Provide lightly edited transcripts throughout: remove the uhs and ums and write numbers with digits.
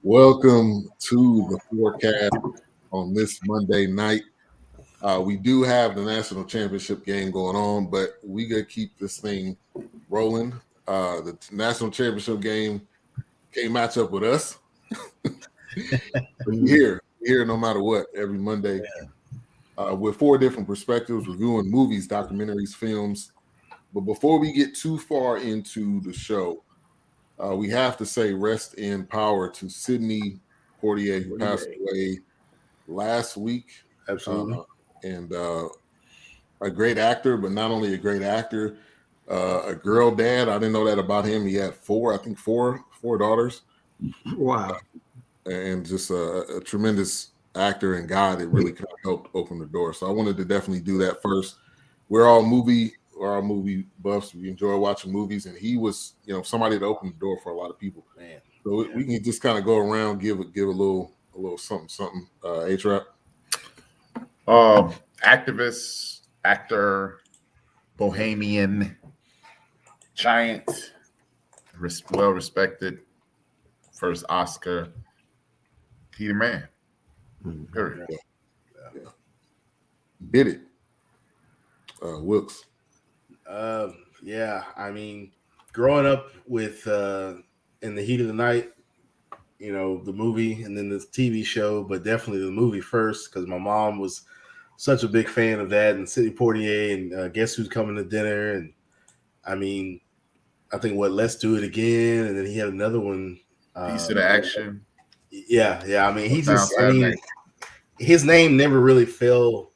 Welcome to the Fourcast on this Monday night. We do have the national championship game going on, but we gotta keep this thing rolling. The national championship game can't match up with us. We're here no matter what every Monday with four different perspectives, reviewing movies, documentaries, films. But before we get too far into the show, we have to say rest in power to Sidney Poitier, who passed away last week. Absolutely. And a great actor, but not only a great actor, a girl dad. I didn't know that about him. He had four daughters. Wow. And just a tremendous actor and guy that really kind of helped open the door. So I wanted to definitely do that first. We're all movie buffs. We enjoy watching movies, and he was, somebody that opened the door for a lot of people. Man. So we can just kind of go around, give a little something. HRap. Activist, actor, bohemian, giant, well respected, first Oscar. He the man. Period. Yeah. Did it. Wilks. I mean, growing up with In the Heat of the Night, the movie and then the TV show, but definitely the movie first because my mom was such a big fan of that, and Sidney Poitier and Guess Who's Coming to Dinner, and I mean, I think Let's Do It Again, and then he had another one. Piece of the Action. Yeah. I mean, his name never really fell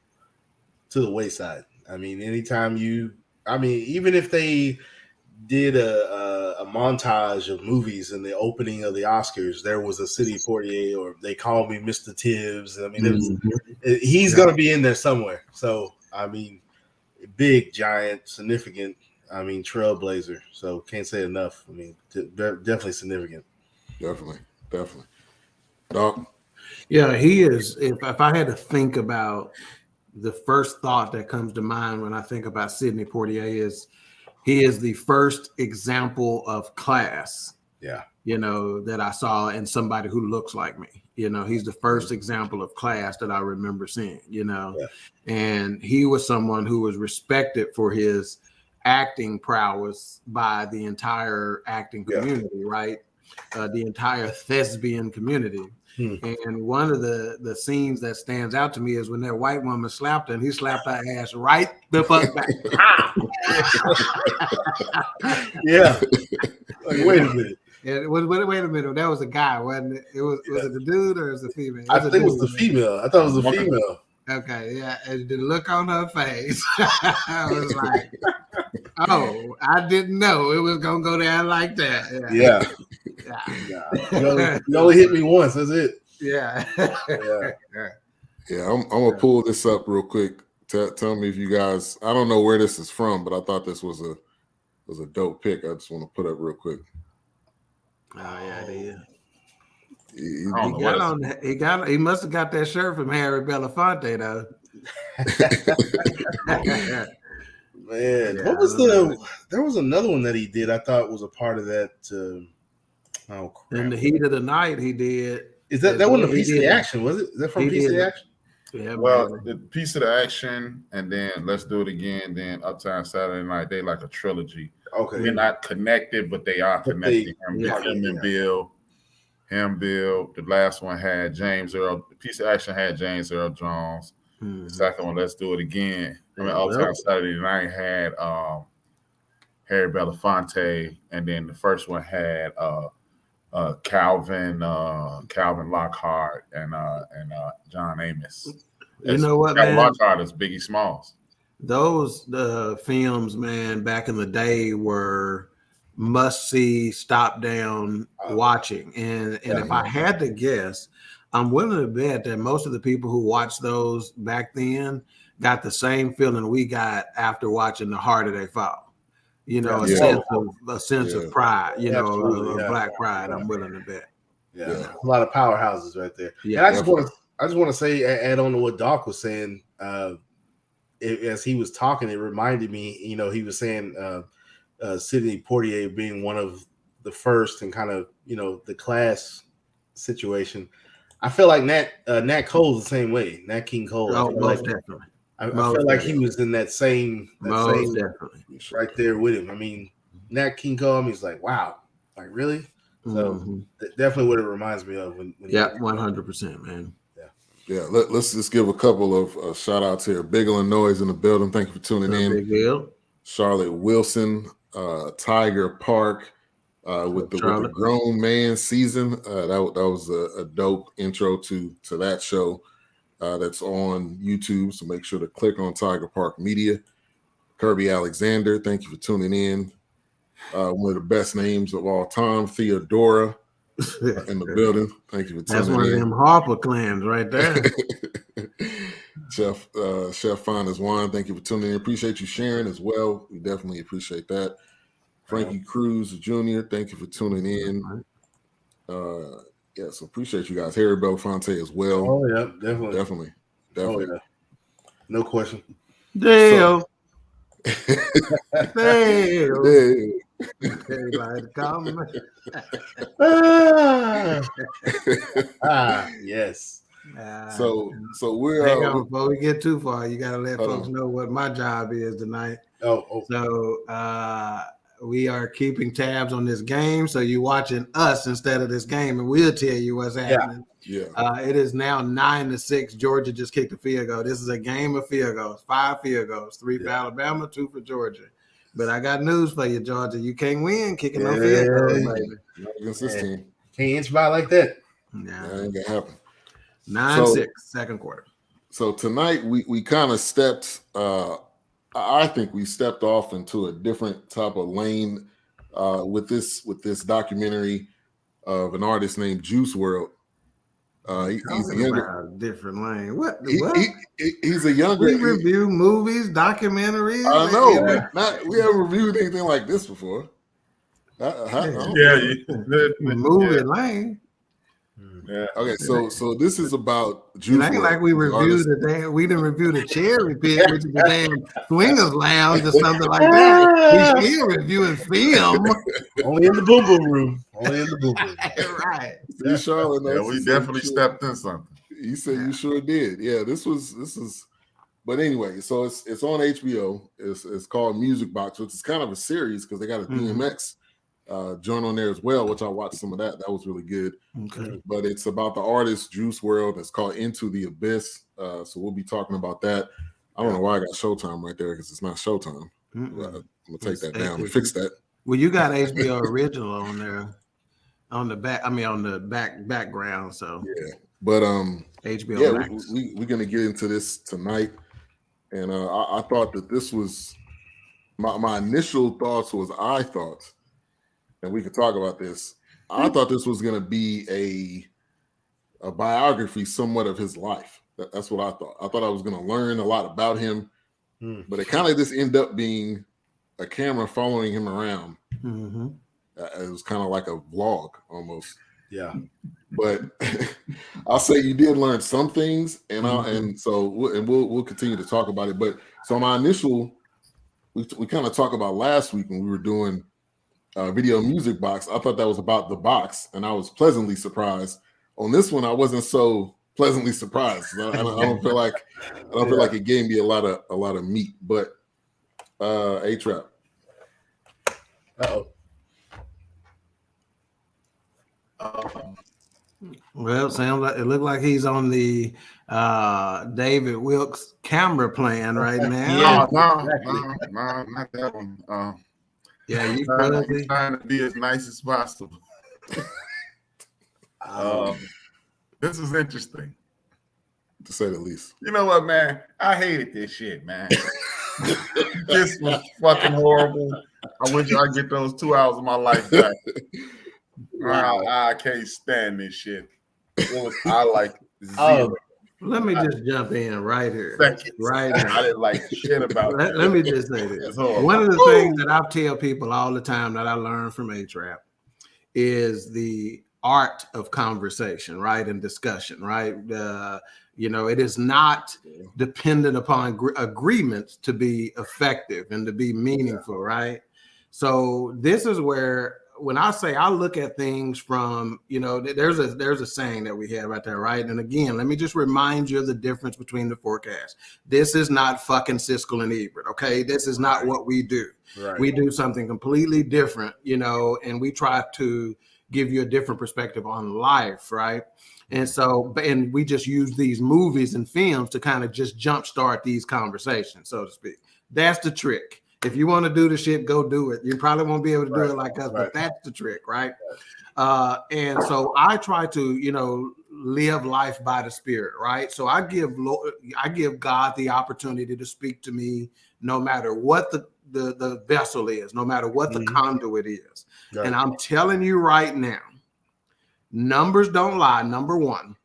to the wayside. I mean, even if they did a montage of movies in the opening of the Oscars, there was a Sidney Poitier, or They Call Me Mr. Tibbs. I mean, he's going to be in there somewhere. So, I mean, big, giant, significant, trailblazer. So, can't say enough. I mean, definitely significant. Definitely. Dawk. Yeah, he is. If I had to think about the first thought that comes to mind when I think about Sidney Poitier he is the first example of class. Yeah. That I saw in somebody who looks like me. He's the first example of class that I remember seeing, and he was someone who was respected for his acting prowess by the entire acting community, right? The entire thespian community. And one of the scenes that stands out to me is when that white woman slapped her, and he slapped her ass right the fuck back. Yeah. Like, wait a minute. Wait a minute. That was a guy, wasn't it? Was it the dude or was it the female? I think it was the female. I thought it was the female. Okay, yeah. And the look on her face, I was like, oh, I didn't know it was gonna go down like that. Yeah. You only hit me once. That's it. Yeah. I'm gonna pull this up real quick. Tell me if you guys. I don't know where this is from, but I thought this was a dope pick. I just want to put up real quick. Oh yeah, it is. He must have got that shirt from Harry Belafonte though. Man, Yeah, what was there was another one that he did I thought was a part of that. Crap. In the Heat of the Night, he did. Is that wasn't a Piece of the Action, was it? Is that from Piece of the Action? Yeah, Well, man. the Piece of the Action, and then Let's Do It Again, then Uptown Saturday Night. They like a trilogy. Okay. They're not connected, but they are connected. Bill. The last one had James Earl. The Piece of Action had James Earl Jones. The second one, Let's Do It Again. Uptown Saturday Night had Harry Belafonte, and then the first one had Calvin Lockhart and John Amos. You know what, Calvin man? Lockhart is Biggie Smalls. Those films, man, back in the day were must see, stop down watching. And if I had to guess, I'm willing to bet that most of the people who watched those back then got the same feeling we got after watching The Harder They Fall. A sense of pride, black pride. I'm willing to bet. Yeah. A lot of powerhouses right there. Yeah, and I just want to say, add on to what Dawk was saying. As he was talking, it reminded me. He was saying Sidney Poitier being one of the first and kind of the class situation. I feel like Nat Cole's the same way. Nat King Cole. Oh, most definitely. I feel like he was in that same definitely right there with him. I mean, Nat King Cole. I mean, he's like, wow, like really. So definitely what it reminds me of. When 100%, man. Yeah, let's just give a couple of shout outs here. Big Illinois in the building. Thank you for tuning in. Big deal. Charlotte Wilson, Tiger Park, with the grown man season. That was a dope intro to that show. That's on YouTube. So make sure to click on Tiger Park Media. Kirby Alexander, thank you for tuning in. One of the best names of all time, Theodora. In the building. Thank you for tuning in. That's one of them Harper clans right there. Chef Finest Wine, thank you for tuning in. Appreciate you sharing as well. We definitely appreciate that. Frankie Cruz Jr., thank you for tuning in. So appreciate you guys. Harry Belafonte as well. Oh yeah, definitely. Oh, yeah. No question. Damn. Yes. So we're hang on, before we get too far, you gotta let folks know what my job is tonight. So we are keeping tabs on this game, so you're watching us instead of this game, and we'll tell you what's happening. It is now 9-6. Georgia just kicked a field goal. This is a game of field goals, 5 field goals, 3 for Alabama, 2 for Georgia. But I got news for you, Georgia. You can't win kicking no field goals, baby. Not against this team. Can't inch by like that. That ain't gonna happen. 9-6, second quarter. So tonight we kind of stepped. I think we stepped off into a different type of lane with this documentary of an artist named Juice Wrld. He's a younger, different lane. What? He's a younger. We review movies, documentaries. I know, but we haven't reviewed anything like this before. Movie lane. Yeah. Okay, so this is about Juice. It ain't like we reviewed we didn't review the Cherry Pit, which is the damn Swingers Lounge or something like that. We still reviewing film. Only in the boom boom room. Only in the boom boom. Right. See, Charlotte, we definitely stepped in something. You said you sure did. Yeah, this is. But anyway, so it's on HBO. It's called Music Box, which is kind of a series because they got a DMX joint on there as well, which I watched some of that. That was really good. Okay. But it's about the artist Juice Wrld. It's called Into the Abyss. So we'll be talking about that. I don't know why I got Showtime right there because it's not Showtime. I'm gonna take that down and fix that. Well, you got HBO original on there on the back. I mean, on the background. So yeah, but HBO. Max. We're gonna get into this tonight, and I thought that this was my initial thoughts was and we could talk about this. I thought this was going to be a biography somewhat of his life. That's what I thought. I thought I was going to learn a lot about him, but it kind of just ended up being a camera following him around. It was kind of like a vlog almost. Yeah. But I'll say you did learn some things, and we'll continue to talk about it. But so my initial, we kind of talked about last week when we were doing Video Music Box. I thought that was about the box, and I was pleasantly surprised. On this one, I wasn't so pleasantly surprised. I don't feel like it gave me a lot of meat. But HRap. Well, it looked like he's on the David Wilks camera plan right now. No, not that one. Yeah, you trying to be as nice as possible. This is interesting, to say the least. You know what, man? I hated this shit, man. This was fucking horrible. I wish I get those 2 hours of my life back. Wow, I can't stand this shit. I like zero. Let me just jump in right here. Right here. I didn't like shit about it. Let me just say this. One of the things that I tell people all the time that I learned from HRap is the art of conversation, right? And discussion, right? It is not dependent upon agreements to be effective and to be meaningful, right? So this is where when I say I look at things from, there's a saying that we have out there, right? And again, let me just remind you of the difference between the Fourcast. This is not fucking Siskel and Ebert, okay? This is not what we do. Right. We do something completely different, and we try to give you a different perspective on life, right? And so, and we just use these movies and films to kind of just jumpstart these conversations, so to speak. That's the trick. If you want to do the shit, go do it. You probably won't be able to do it like us, but that's the trick, right? And so I try to, live life by the Spirit, right? So I give God the opportunity to speak to me, no matter what the vessel is, no matter what the conduit is. Right. And I'm telling you right now, numbers don't lie, number one.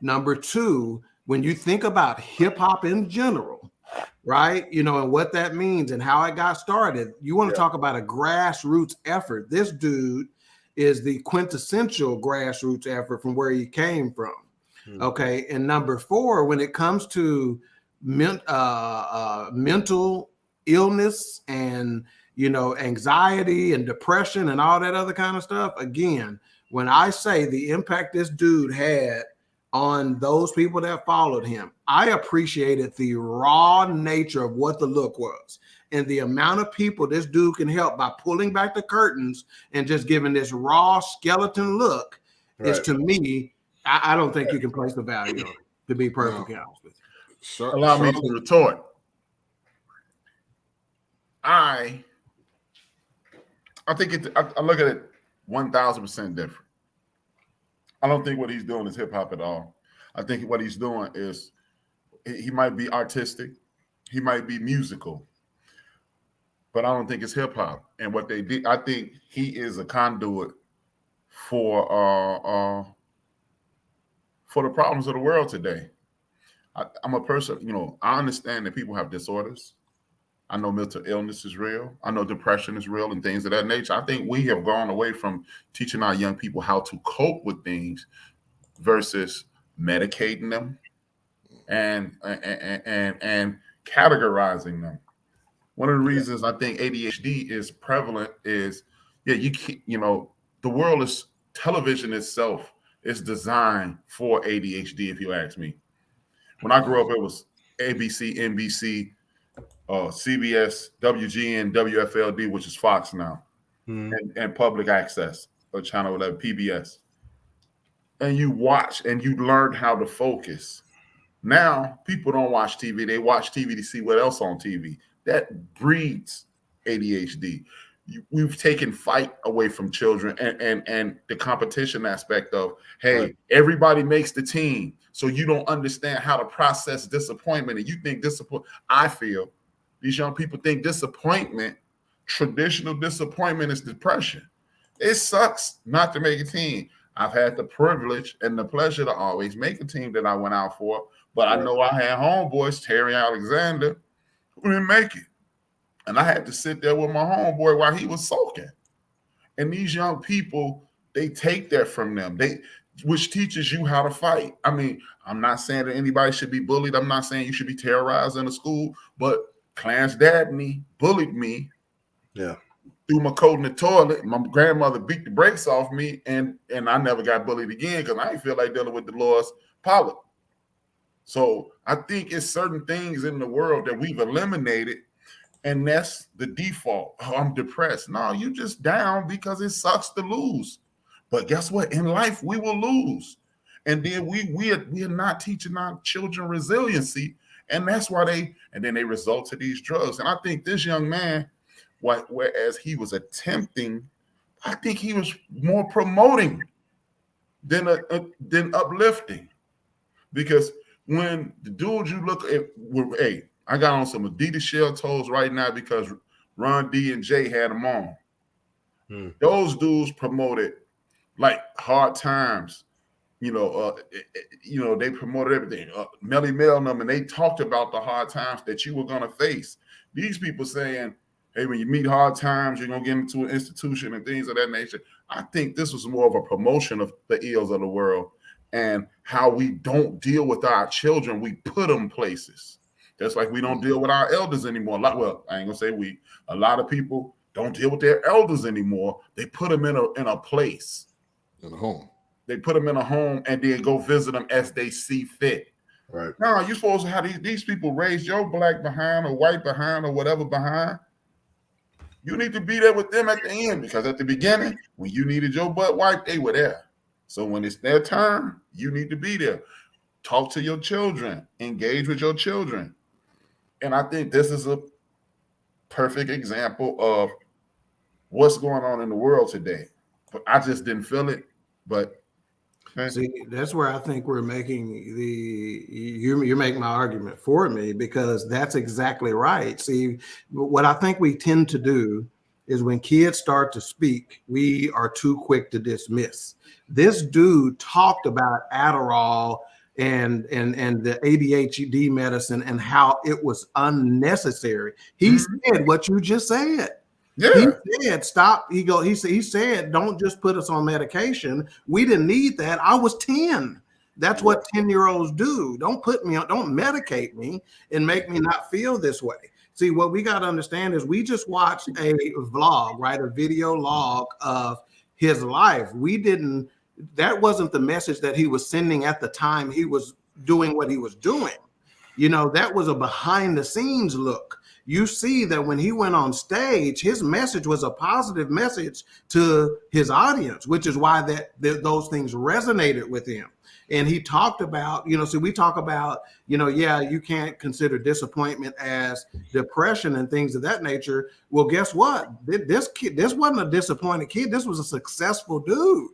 Number two, when you think about hip hop in general, right? And what that means and how it got started, you want to talk about a grassroots effort. This dude is the quintessential grassroots effort from where he came from. Okay. And number four, when it comes to mental illness and, anxiety and depression and all that other kind of stuff, again, when I say the impact this dude had on those people that followed him, I appreciated the raw nature of what the look was and the amount of people this dude can help by pulling back the curtains and just giving this raw skeleton look. Is, to me, I don't think you can place the value on it, to be perfectly honest with you. Allow me to retort. I think I look at it 1,000% different. I don't think what he's doing is hip hop at all. I think what he's doing is he might be artistic, he might be musical, but I don't think it's hip hop. And what they did, I think he is a conduit for the problems of the world today. I'm a person, I understand that people have disorders. I know mental illness is real. I know depression is real and things of that nature. I think we have gone away from teaching our young people how to cope with things versus medicating them and categorizing them. One of the reasons I think ADHD is prevalent is, the world is, television itself is designed for ADHD, if you ask me. When I grew up, it was ABC, NBC, CBS, WGN, WFLD, which is Fox now, and public access, or channel 11, PBS. And you watch and you learn how to focus. Now, people don't watch TV. They watch TV to see what else on TV. That breeds ADHD. We've taken fight away from children and the competition aspect of, hey, everybody makes the team. So you don't understand how to process disappointment. And you think I feel these young people think traditional disappointment is depression. It sucks not to make a team. I've had the privilege and the pleasure to always make a team that I went out for, but I know I had homeboys, Terry Alexander, who didn't make it. And I had to sit there with my homeboy while he was sulking. And these young people, they take that from them, which teaches you how to fight. I mean, I'm not saying that anybody should be bullied. I'm not saying you should be terrorized in a school, but Clarence Dabney bullied me. Yeah. Threw my coat in the toilet. My grandmother beat the brakes off me, and I never got bullied again because I didn't feel like dealing with Dolores Pollard. So I think it's certain things in the world that we've eliminated, and that's the default. Oh, I'm depressed. No, you just down because it sucks to lose. But guess what? In life, we will lose. And then we are not teaching our children resiliency, and that's why they result to these drugs. And I think this young man, whereas he was attempting, I think he was more promoting than uplifting. Because when the dudes you look at I got on some Adidas shell toes right now because Ron D and Jay had them on. Those dudes promoted like hard times. They promoted everything. Melly Mel them, and they talked about the hard times that you were gonna face. These people saying, hey, when you meet hard times, you're going to get into an institution and things of that nature. I think this was more of a promotion of the ills of the world and how we don't deal with our children. We put them places. Just like we don't deal with our elders anymore. I ain't going to say we. A lot of people don't deal with their elders anymore. They put them in a place, in a home. They put them in a home and then go visit them as they see fit. Right. Now you're supposed to have these people raise your black behind or white behind or whatever behind. You need to be there with them at the end, because at the beginning, when you needed your butt wiped, they were there. So when it's their turn, you need to be there. Talk to your children, engage with your children. And I think this is a perfect example of what's going on in the world today. But I just didn't feel it. But see, that's where I think we're making you're making my argument for me, because that's exactly right. See, what I think we tend to do is when kids start to speak, we are too quick to dismiss. This dude talked about Adderall and the ADHD medicine and how it was unnecessary. He said what you just said. Yeah. He said, stop. He said, don't just put us on medication. We didn't need that. I was 10. That's what 10-year-olds do. Don't put me on, don't medicate me and make me not feel this way. See, what we got to understand is we just watched a vlog, right? A video log of his life. That wasn't the message that he was sending at the time he was doing what he was doing. You know, that was a behind the scenes look. You see that when he went on stage, his message was a positive message to his audience, which is why those things resonated with him. And he talked about, we talk about, you can't consider disappointment as depression and things of that nature. Well, guess what? This wasn't a disappointed kid. This was a successful dude,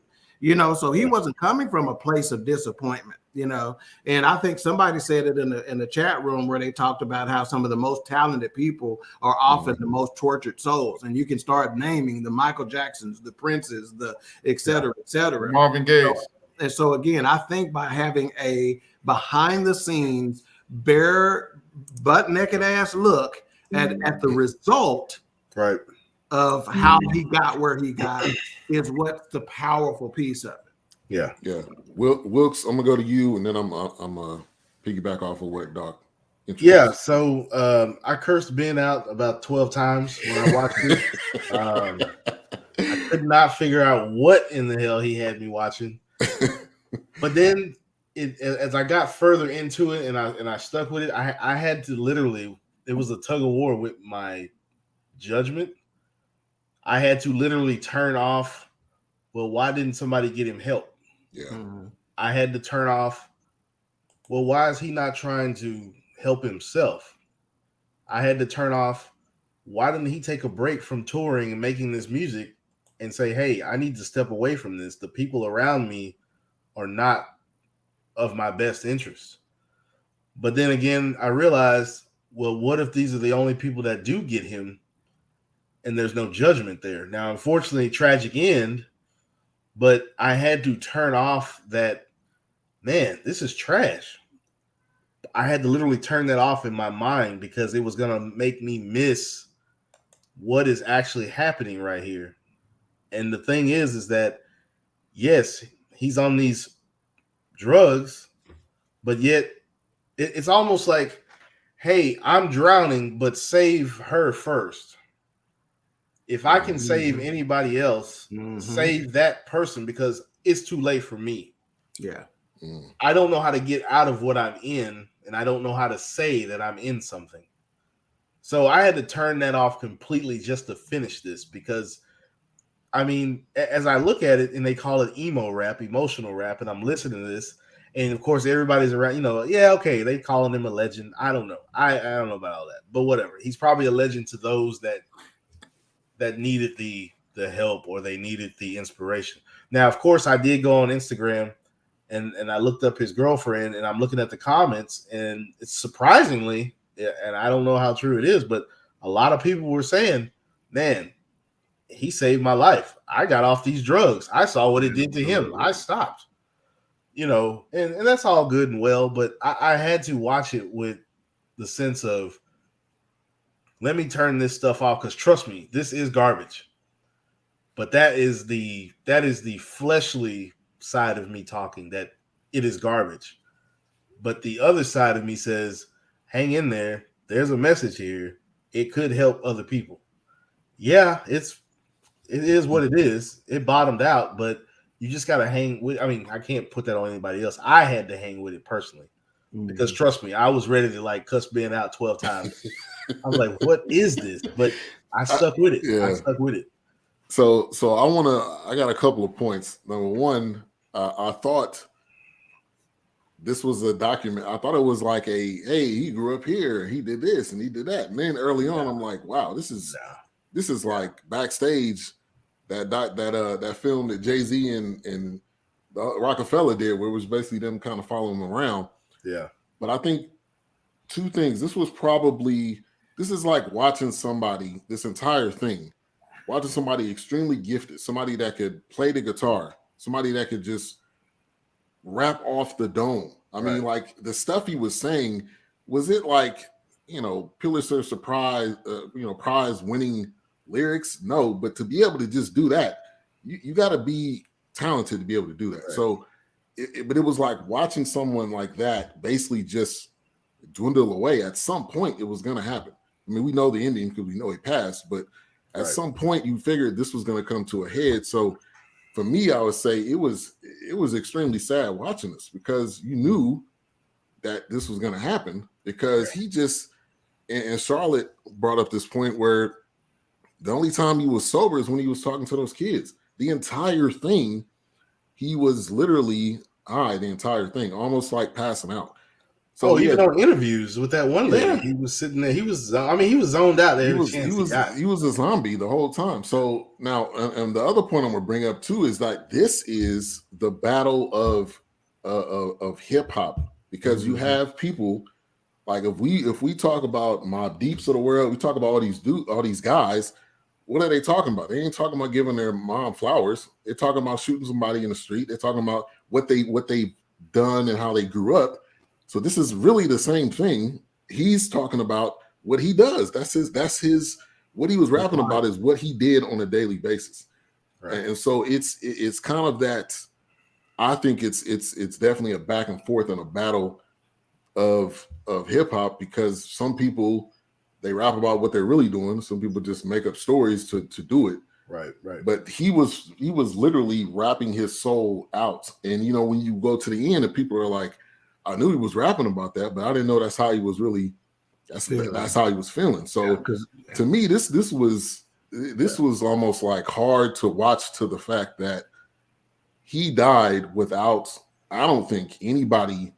so he wasn't coming from a place of disappointment, and I think somebody said it in the chat room where they talked about how some of the most talented people are often the most tortured souls. And you can start naming the Michael Jacksons, the Princes, the et cetera, Marvin Gaye. And so again, I think by having a behind the scenes, bare butt naked ass look at the result right of how he got where he got is what's the powerful piece of it. Yeah. Wilks, I'm gonna go to you, and then I'm piggyback off of what Dawk. Yeah. So I cursed Ben out about 12 times when I watched it. I could not figure out what in the hell he had me watching. But then, as I got further into it, and I stuck with it, I had to literally. It was a tug of war with my judgment. I had to literally turn off. Well, why didn't somebody get him help? Yeah. Mm-hmm. I had to turn off. Well, why is he not trying to help himself? I had to turn off. Why didn't he take a break from touring and making this music and say, hey, I need to step away from this. The people around me are not of my best interest. But then again, I realized, well, what if these are the only people that do get him and there's no judgment there? Now, unfortunately, tragic end, but I had to turn off that, man, this is trash. I had to literally turn that off in my mind because it was going to make me miss what is actually happening right here. And the thing is that, yes, he's on these drugs, but yet it's almost like, hey, I'm drowning, but save her first. If I can save anybody else, save that person, because it's too late for me. Yeah. I don't know how to get out of what I'm in, and I don't know how to say that I'm in something. So I had to turn that off completely just to finish this, because I mean, as I look at it, and they call it emo rap, emotional rap, and I'm listening to this, and of course everybody's around, they calling him a legend. I don't know. I don't know about all that, but whatever. He's probably a legend to those that needed the help, or they needed the inspiration. Now, of course, I did go on Instagram and I looked up his girlfriend, and I'm looking at the comments, and it's surprisingly, and I don't know how true it is, but a lot of people were saying, man, he saved my life. I got off these drugs. I saw what it did to him. I stopped, and that's all good and well, but I had to watch it with the sense of, let me turn this stuff off, because trust me, this is garbage. But that is the fleshly side of me talking, that it is garbage. But the other side of me says, hang in there. There's a message here. It could help other people. yeah, it is what it is. It bottomed out, but you just got to hang with. I mean, I can't put that on anybody else. I had to hang with it personally because trust me, I was ready to like cuss Ben out 12 times. I was like, "What is this?" But I stuck with it. Yeah. I stuck with it. So I got a couple of points. Number one, I thought this was a document. I thought it was like hey, he grew up here, he did this and he did that. And then early on, I'm like, wow, this is like backstage that film that Jay-Z and Rockefeller did, where it was basically them kind of following him around. Yeah. But I think two things. This is like watching somebody, this entire thing, watching somebody extremely gifted, somebody that could play the guitar, somebody that could just rap off the dome. I mean, like the stuff he was saying, was it like, Pulitzer prize winning lyrics? No, but to be able to just do that, you got to be talented to be able to do that. Right. So, but it was like watching someone like that basically just dwindle away. At some point, it was going to happen. I mean, we know the ending because we know he passed, but at some point, you figured this was going to come to a head. So, for me, I would say it was extremely sad watching this because you knew that this was going to happen because he just, and Charlotte brought up this point where the only time he was sober is when he was talking to those kids. The entire thing, he was literally high the entire thing, almost like passing out. So even on interviews with that one lady, he was sitting there. He was zoned out there. He was a zombie the whole time. So now, and the other point I'm gonna bring up too is that this is the battle of hip hop because you have people like if we talk about Mobb Deeps of the world, we talk about all these guys. What are they talking about? They ain't talking about giving their mom flowers. They're talking about shooting somebody in the street. They're talking about what they've done and how they grew up. So this is really the same thing. He's talking about what he does. That's his what he was rapping about is what he did on a daily basis. Right. And so it's kind of that. I think it's definitely a back and forth and a battle of hip hop because some people they rap about what they're really doing. Some people just make up stories to do it. Right. But he was literally rapping his soul out. And when you go to the end and people are like, I knew he was rapping about that, but I didn't know that's how he was really. That's how he was feeling. So to me, this was almost like hard to watch to the fact that he died without, I don't think, anybody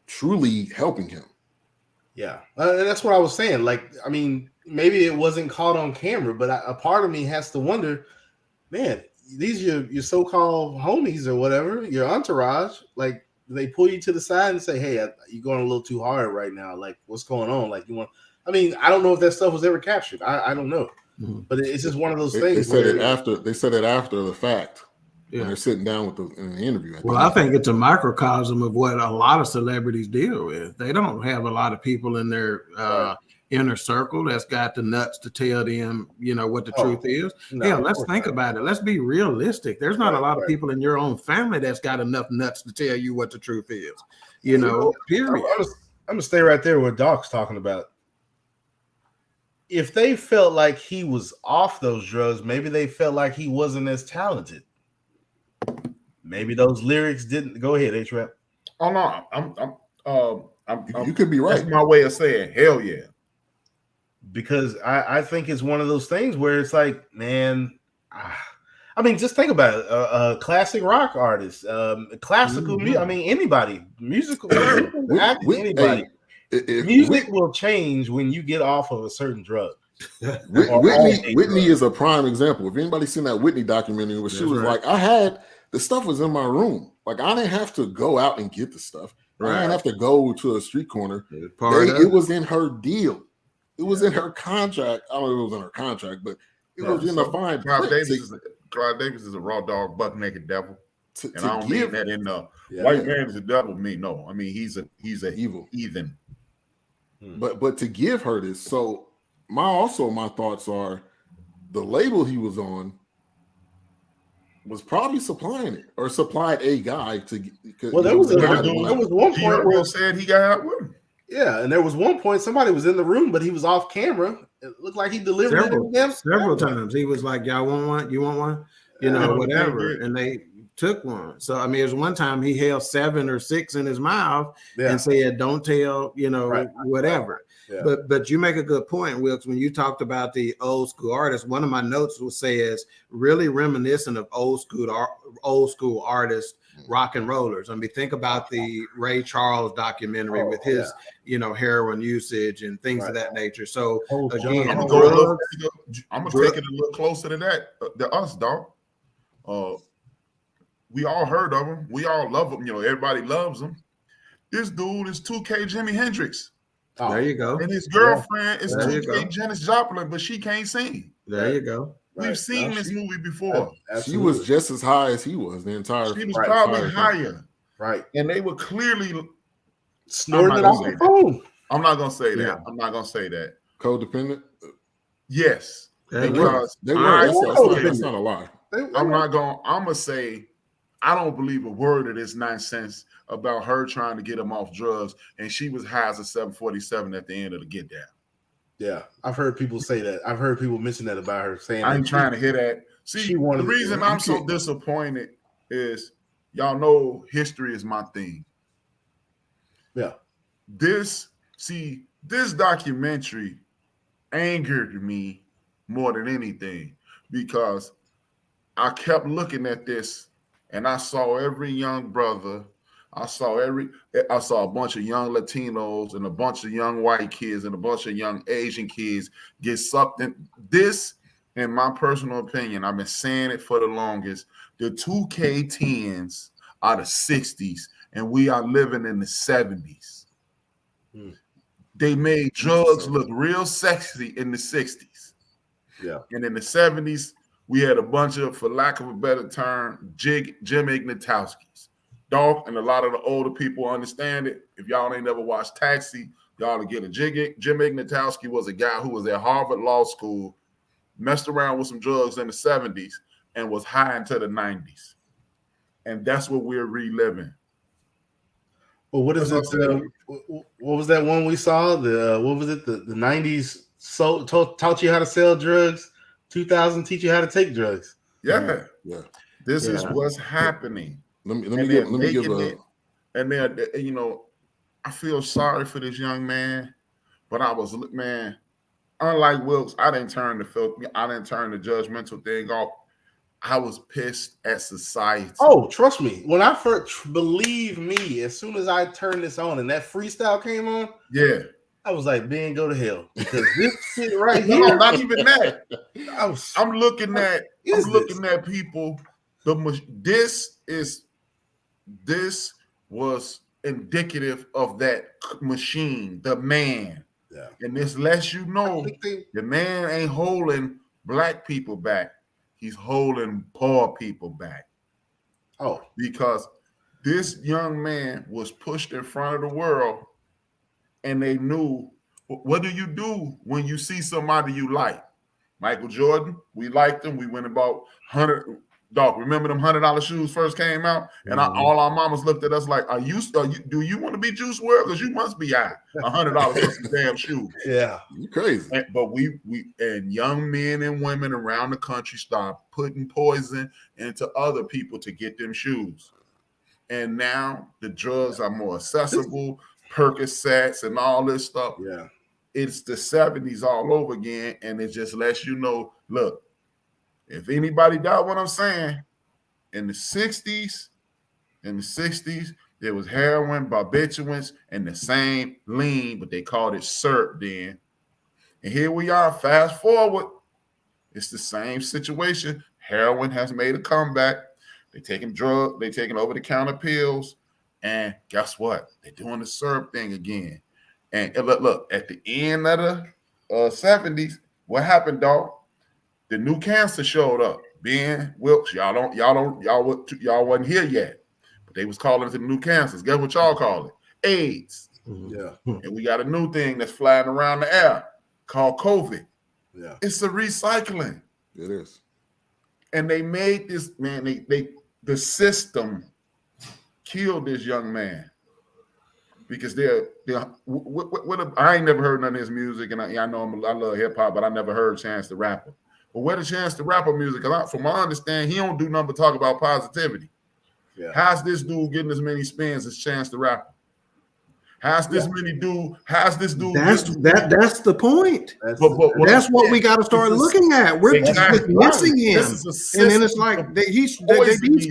truly helping him. Yeah, and that's what I was saying. Like, I mean, maybe it wasn't caught on camera, but a part of me has to wonder, man, these your so-called homies or whatever, your entourage, like. They pull you to the side and say, "Hey, you're going a little too hard right now. Like, what's going on? Like, you want?" I mean, I don't know if that stuff was ever captured. I don't know, but it's just one of those things. They said it after the fact. When they're sitting down in the interview. I think it's a microcosm of what a lot of celebrities deal with. They don't have a lot of people in their inner circle that's got the nuts to tell them, what the truth is. No, let's think about it. Let's be realistic. There's not a lot of people in your own family that's got enough nuts to tell you what the truth is. Period. I'm gonna stay right there with Dawk's talking about. If they felt like he was off those drugs, maybe they felt like he wasn't as talented. Maybe those lyrics didn't. Go ahead, HRap. Oh no, you could be right. That's my way of saying hell yeah. Because I think it's one of those things where it's like, man, I mean, just think about it. A classic rock artist, classical music. I mean, anybody, musical, acting, anybody. Music will change when you get off of a certain drug. Whitney is a prime example. If anybody's seen that Whitney documentary where she was like, the stuff was in my room. Like, I didn't have to go out and get the stuff. I didn't have to go to a street corner. It was in her deal. It was in her contract. I don't know if it was in her contract, but it was in the fine print. Clive Davis is a raw dog, buck naked devil. And I don't mean that in the white man is a devil. No. I mean, he's a evil heathen. But to give her this, so my thoughts are the label he was on was probably supplying it or supplied a guy to. Well, there was one point where said he got out with him. Yeah, and there was one point somebody was in the room, but he was off camera, it looked like he delivered several times. He was like, "Y'all want one? You want one? You know, whatever." And they took one. So I mean, it was one time he held 7 or 6 in his mouth and said, "Don't tell," you know, whatever. Yeah. But you make a good point, Wilks. When you talked about the old school artists, one of my notes says really reminiscent of old school artists, rock and rollers. I mean, think about the Ray Charles documentary with his, you know, heroin usage and things of that nature. So again, I'm gonna take it a little closer to that. Us, dog. We all heard of him. We all love him. You know, everybody loves him. This dude is 2K Jimi Hendrix. Oh, there you go. And his girlfriend is 2K Janis Joplin, but she can't sing. There you go. We've seen this movie before. She was just as high as he was the entire. She was probably higher. Right. And they were clearly snorting it off the phone. I'm not gonna say that. I'm not gonna say that. Codependent? Yes. Because they were. That's not a lie. I'm gonna say I don't believe a word of this nonsense about her trying to get him off drugs, and she was high as a 747 at the end of the get down. Yeah, I've heard people say that. I've heard people mention that about her, saying I ain't trying to hear that. See, the reason I'm so disappointed is y'all know history is my thing. Yeah. This documentary angered me more than anything because I kept looking at this and I saw every young brother. I saw a bunch of young Latinos and a bunch of young white kids and a bunch of young Asian kids get sucked in. This, in my personal opinion, I've been saying it for the longest, the 2K10s are the 60s and we are living in the 70s. They made drugs look real sexy in the 60s. Yeah. And in the 70s, we had a bunch of, for lack of a better term, Jim Ignatowskis. Dawk and a lot of the older people understand it. If y'all ain't never watched Taxi, y'all will get a jig. Jim Ignatowski was a guy who was at Harvard Law School, messed around with some drugs in the 70s, and was high into the 90s. And that's what we're reliving. Well, what is it? What was that one we saw? What was it? The 90s taught you how to sell drugs. 2000 teach you how to take drugs. Yeah. This is what's happening. Let me give a. And then, you know, I feel sorry for this young man, but unlike Wilks, I didn't turn the judgmental thing off. I was pissed at society. Oh, trust me. When I first, believe me, as soon as I turned this on and that freestyle came on, I was like, "Man, go to hell!" Because this shit right here. No, not even that. I'm looking at people. This was indicative of that machine, the man. Yeah. And this lets you know the man ain't holding black people back. He's holding poor people back. Oh, because this young man was pushed in front of the world, and they knew, what do you do when you see somebody you like? Michael Jordan, we liked him. We went about 100. Dawk, remember them $100 shoes first came out, and all our mamas looked at us like, do you want to be Juice Wrld? Because you must be out $100 for some damn shoes. Yeah, you crazy. But we young men and women around the country start putting poison into other people to get them shoes, and now the drugs are more accessible, Percocets and all this stuff. Yeah, it's the 70s all over again, and it just lets you know, look. If anybody doubt what I'm saying, in the 60s, there was heroin, barbiturates, and the same lean, but they called it syrup then. And here we are, fast forward. It's the same situation. Heroin has made a comeback. They're taking over-the-counter pills, and guess what? They're doing the syrup thing again. And look, at the end of the 70s, what happened, dog? The new cancer showed up. Ben, Wilks, y'all wasn't here yet, but they was calling it the new cancers. Guess what y'all call it? AIDS. Yeah. And we got a new thing that's flying around the air called COVID. Yeah. It's a recycling. It is. And they made this, man, the system killed this young man. because I ain't never heard none of his music, and I know I love hip hop, but I never heard Chance the Rapper. But where the Chance the Rapper music? Because from my understanding, he don't do nothing but talk about positivity. Yeah. How's this dude getting as many spins as Chance the Rapper? How's this dude? That's the point. That's what we got to start looking at. We're just missing him, and then it's like these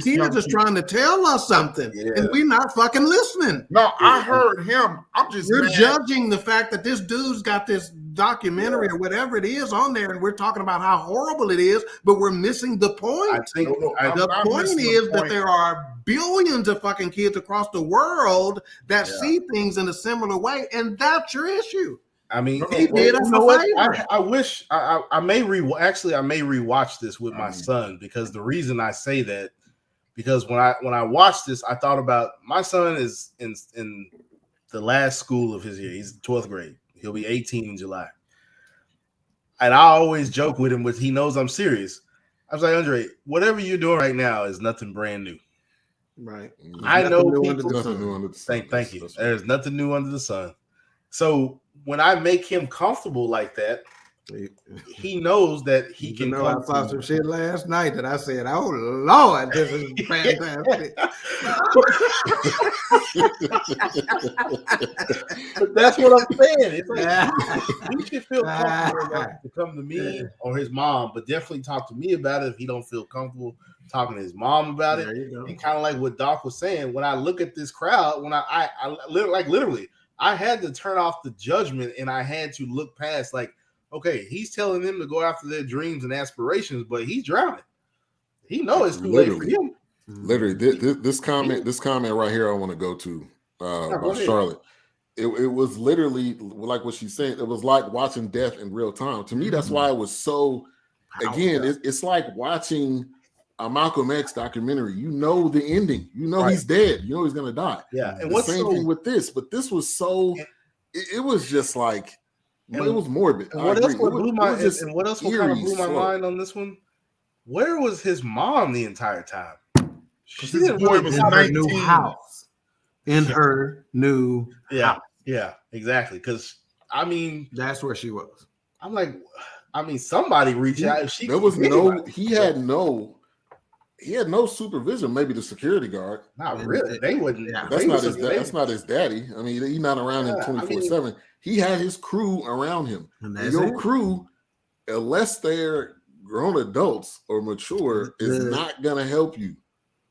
kids are trying to tell us something, and we're not fucking listening. No, I heard him. We're judging the fact that this dude's got this documentary or whatever it is on there, and we're talking about how horrible it is, but we're missing the point. I think the point is that there are billions of fucking kids across the world that see things in a similar way, and that's your issue. I mean, he did us a favor. I wish I may rewatch this with my son, because the reason I say that, because when I watched this, I thought about my son is in the last school of his year. He's in 12th grade. He'll be 18 in July. And I always joke with him, he knows I'm serious. I was like, Andre, whatever you're doing right now is nothing brand new. Right. I know people. Thank you. There's nothing new under the sun. So when I make him comfortable like that, he knows that he can. I saw some shit last night that I said, "Oh Lord, this is fantastic." But that's what I'm saying. It's like he should feel comfortable to come to me or his mom, but definitely talk to me about it if he don't feel comfortable talking to his mom about it. And kind of like what Dawk was saying, when I look at this crowd, when I literally, I had to turn off the judgment and I had to look past, like, okay, he's telling them to go after their dreams and aspirations, but he's drowning. He knows it's too late for him. Literally, this comment right here, I want to go to by Charlotte. It was literally like what she's saying. It was like watching death in real time. To me, that's why it was so. Again, it's like watching a Malcolm X documentary. You know the ending. You know he's dead. You know he's gonna die. Yeah, and the same thing with this, but this was so. It was just like. It was morbid. And what else blew my mind on this one? Where was his mom the entire time? She didn't really was in her new house. In her new house. Yeah, exactly. Because I mean, that's where she was. I'm like, somebody reach out. He had no supervision. Maybe the security guard. Not really. They wouldn't. Yeah. That's not his daddy. I mean, he's not around him 24/7. He had his crew around him. And your crew, unless they're grown adults or mature, is not gonna help you.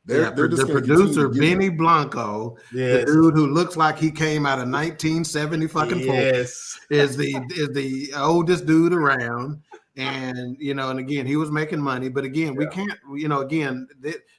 They're just the producer Benny Blanco, the dude who looks like he came out of 1970 fucking 4, is the oldest dude around. And and again, he was making money, but again, we can't,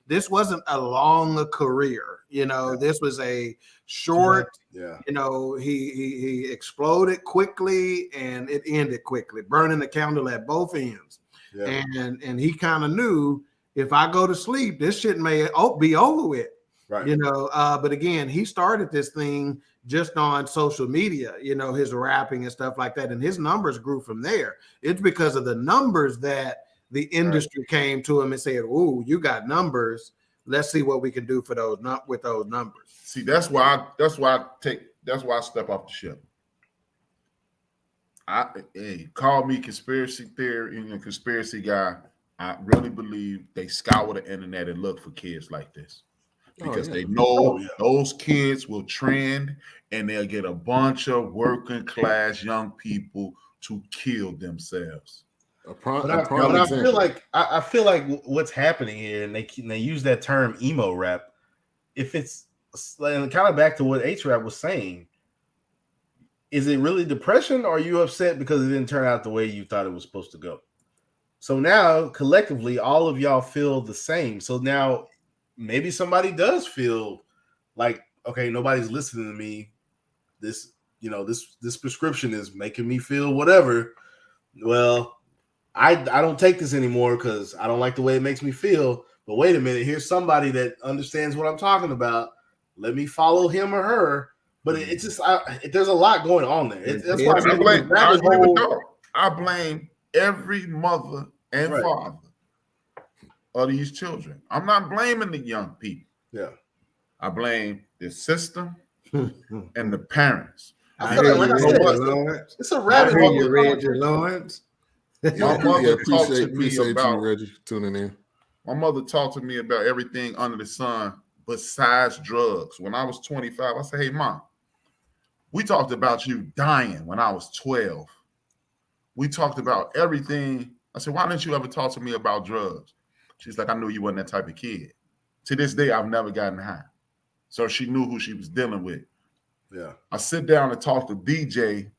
this wasn't a long career. This was a short. He exploded quickly and it ended quickly, burning the candle at both ends. And he kind of knew, if I go to sleep, this shit may be over with. Right. But again, he started this thing just on social media, his rapping and stuff like that. And his numbers grew from there. It's because of the numbers that the industry came to him and said, "Ooh, you got numbers. Let's see what we can do for those with those numbers." See, that's why I step off the ship. Call me conspiracy theory and conspiracy guy. I really believe they scour the internet and look for kids like this. Because they know those kids will trend and they'll get a bunch of working class young people to kill themselves. I feel like what's happening here, and they use that term emo rap. If it's kind of back to what HRap was saying, is it really depression, or are you upset because it didn't turn out the way you thought it was supposed to go? So now collectively, all of y'all feel the same. So now maybe somebody does feel like, okay, nobody's listening to me. This prescription is making me feel whatever. Well, I don't take this anymore because I don't like the way it makes me feel. But wait a minute, here's somebody that understands what I'm talking about. Let me follow him or her. But it's just there's a lot going on there. That's why I blame every mother and father of these children. I'm not blaming the young people. Yeah. I blame the system. and the parents. I hear you, Reggie Lawrence. It's a rabbit hole. I hear hole. you, Reggie Lawrence. My mother talked to me appreciate about you, Reggie, tuning in. My mother talked to me about everything under the sun besides drugs. When I was 25, I said, "Hey, Mom, we talked about you dying when I was 12. We talked about everything." I said, "Why didn't you ever talk to me about drugs?" She's like, "I knew you wasn't that type of kid." To this day, I've never gotten high. So she knew who she was dealing with. Yeah. I sit down and talk to DJ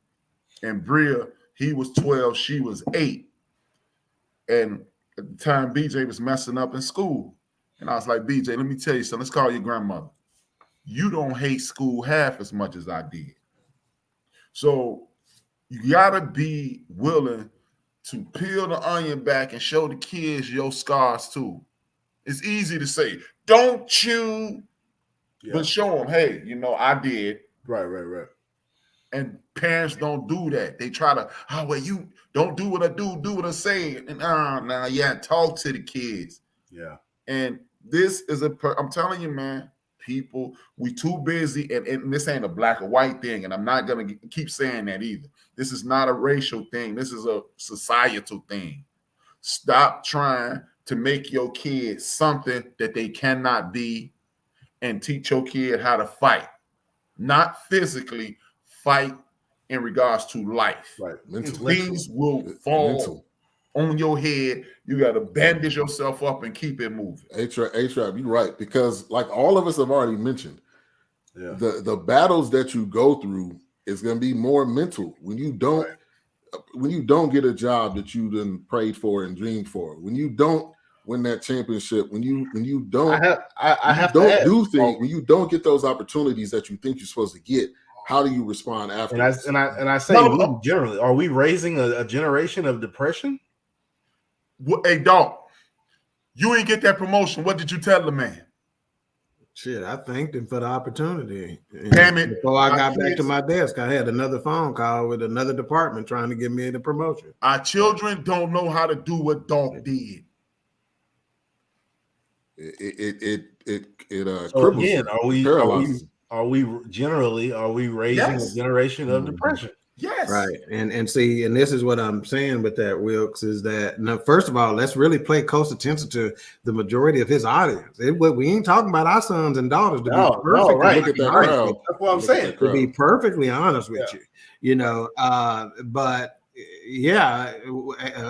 and Bria. He was 12, she was 8. And at the time, BJ was messing up in school. And I was like, BJ, let me tell you something. Let's call your grandmother. You don't hate school half as much as I did. So you gotta be willing to peel the onion back and show the kids your scars too. It's easy to say, don't you? Yeah. But show them, hey, you know, I did. Right. And parents don't do that. They try to, oh, well, you don't do what I do what I say. And talk to the kids. Yeah. And this is I'm telling you, man, people, we too busy. And this ain't a black or white thing. And I'm not going to keep saying that either. This is not a racial thing. This is a societal thing. Stop trying to make your kids something that they cannot be and teach your kid how to fight. Not physically, fight in regards to life. Right. Things will fall on your head. You got to bandage yourself up and keep it moving. HRap, you're right. Because like all of us have already mentioned, the battles that you go through is going to be more mental when you don't get a job that you done prayed for and dreamed for. When you don't win that championship, when you don't do things, when you don't get those opportunities that you think you're supposed to get, how do you respond after? And I say, generally, are we raising a generation of depression? Hey, Dawk, you ain't get that promotion. What did you tell the man? Shit, I thanked him for the opportunity. Damn it. Before I got back to my desk, I had another phone call with another department trying to give me the promotion. Our children don't know how to do what Dawk did. So again, are we raising a generation of depression? Yes. Right. And see, and this is what I'm saying with that, Wilks, is that now, first of all, let's really pay close attention to the majority of his audience. We ain't talking about our sons and daughters to be perfectly right. That's what I'm saying. To be perfectly honest with you, but yeah,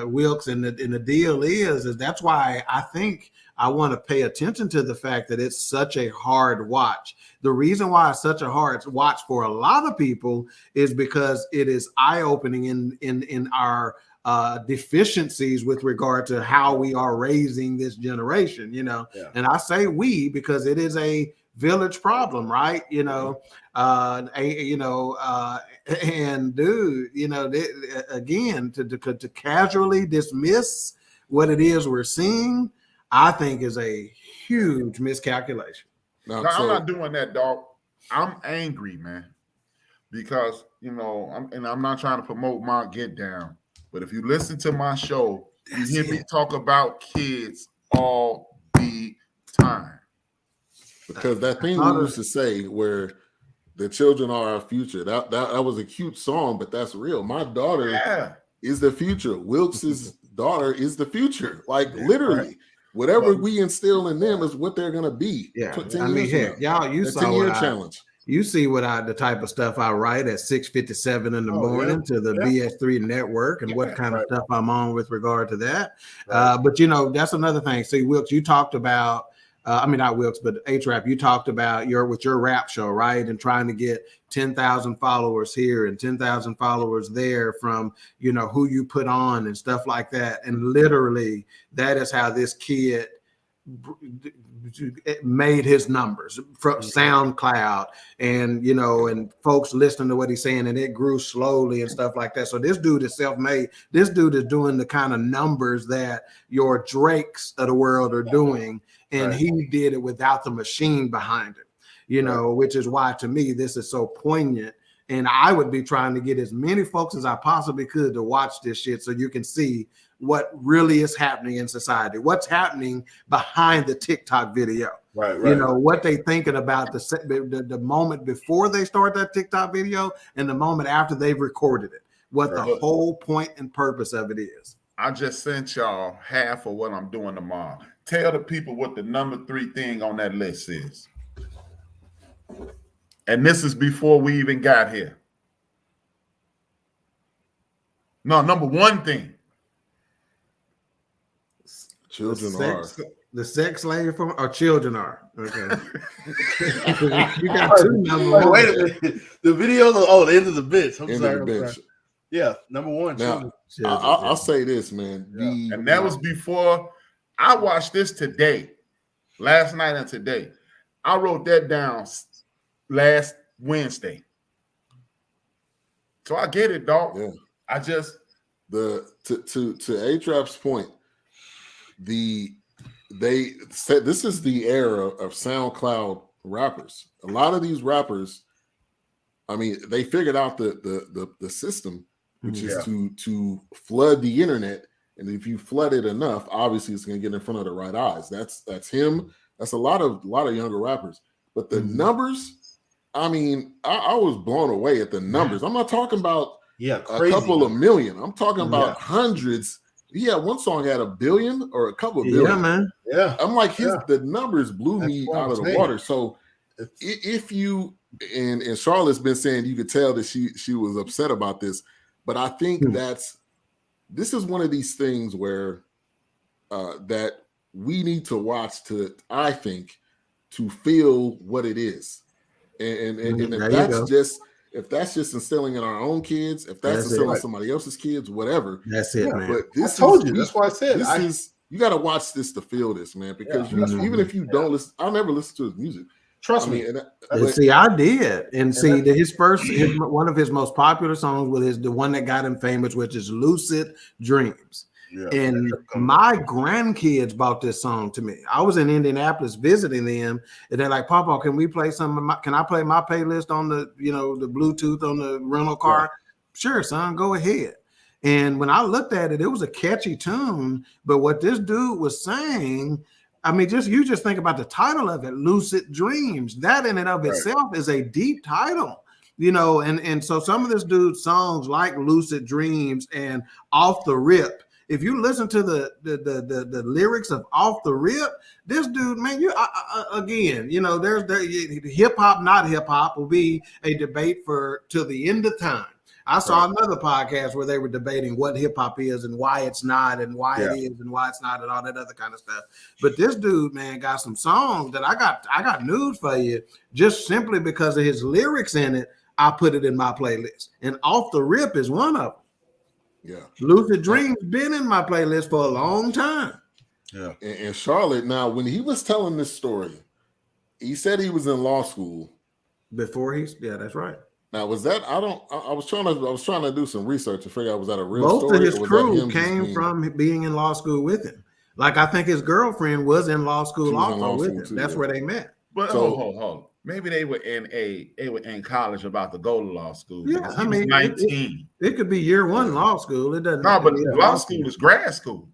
Wilks, and the deal is that's why I think I want to pay attention to the fact that it's such a hard watch. The reason why it's such a hard watch for a lot of people is because it is eye-opening in our deficiencies with regard to how we are raising this generation, And I say we because it is a village problem, right? And dude, again, to casually dismiss what it is we're seeing, I think is a huge miscalculation. No, I'm not doing that, dog. I'm angry, man, because I'm not trying to promote my get down, but if you listen to my show, you hear me talk about kids all the time. Because that thing we used to say where the children are our future, that was a cute song, but that's real. My daughter is the future. Wilks's daughter is the future. Like literally. Right. Whatever we instill in them is what they're gonna be. Yeah, I mean, heck, y'all, you saw challenge. You see the type of stuff I write at 6:57 in the morning to the BS3 network, and what kind of stuff I'm on with regard to that. Right. But that's another thing. See, Wilks, you talked about. Not Wilks, but HRap, you talked about your rap show, right? And trying to get 10,000 followers here and 10,000 followers there from, who you put on and stuff like that. And literally that is how this kid made his numbers from SoundCloud and, and folks listening to what he's saying, and it grew slowly and stuff like that. So this dude is self-made. This dude is doing the kind of numbers that your Drakes of the world are doing. And he did it without the machine behind it, which is why to me this is so poignant. And I would be trying to get as many folks as I possibly could to watch this shit so you can see what really is happening in society, what's happening behind the TikTok video. Right. You know, what they thinking about the moment before they start that TikTok video and the moment after they've recorded it, what the whole point and purpose of it is. I just sent y'all half of what I'm doing tomorrow. Tell the people what the number 3 thing on that list is. And this is before we even got here. No, number 1 thing. Children are. The sex slave from or children are. Okay. You got 2 number 1. Wait a minute. The video, the end of the bitch. I'm End sorry. of the bench. Yeah, number 1. Now, I'll say this, man. And that was before I watched this today, last night and today. I wrote that down last Wednesday. So I get it, dog. Yeah. I just to HRap's point, they said this is the era of SoundCloud rappers. A lot of these rappers, I mean, they figured out the system, which is to flood the internet. And if you flood it enough, obviously it's going to get in front of the right eyes. That's him. That's a lot of younger rappers. But the numbers, I mean, I was blown away at the numbers. I'm not talking about a couple of million. I'm talking about hundreds. Yeah, one song had 1 billion or a couple of billion. Yeah, man. Yeah. I'm like, the numbers blew me out of the water. So if you and Charlotte's been saying you could tell that she was upset about this, but I think this is one of these things where that we need to watch I think, to feel what it is. And if that's just instilling in our own kids, if that's instilling in somebody else's kids, whatever. That's it, man. But I told you. That's why I said you got to watch this to feel this, man. Because even if you don't listen, I'll never listen to his music. Trust me. See, I did, and see one of his most popular songs was the one that got him famous, which is "Lucid Dreams." Yeah, and my grandkids bought this song to me. I was in Indianapolis visiting them, and they're like, "Papa, can we play can I play my playlist on the the Bluetooth on the rental car?" Yeah. Sure, son, go ahead. And when I looked at it, it was a catchy tune. But what this dude was saying, I mean, you just think about the title of it, "Lucid Dreams." That in and of itself is a deep title. And so some of this dude's songs like "Lucid Dreams" and "Off the Rip." If you listen to the lyrics of "Off the Rip," this dude, man, there's hip hop, not hip hop, will be a debate till the end of time. I saw another podcast where they were debating what hip hop is and why it's not, and why it is and why it's not, and all that other kind of stuff. But this dude, man, got some songs that I got news for you. Just simply because of his lyrics in it, I put it in my playlist. And "Off the Rip" is one of them. Yeah, "Lucid Dreams" been in my playlist for a long time. Yeah, and Charlotte. Now, when he was telling this story, he said he was in law school before that's right. Now, was that I was trying to do some research to figure out was that a real story? Both of his crew came from being in law school with him. Like I think his girlfriend was in law school also with him. That's where they met. But hold on. Maybe they were in college about to go to law school. Yeah, I mean, 19. It could be year 1 law school. It doesn't. No, but law school is grad school.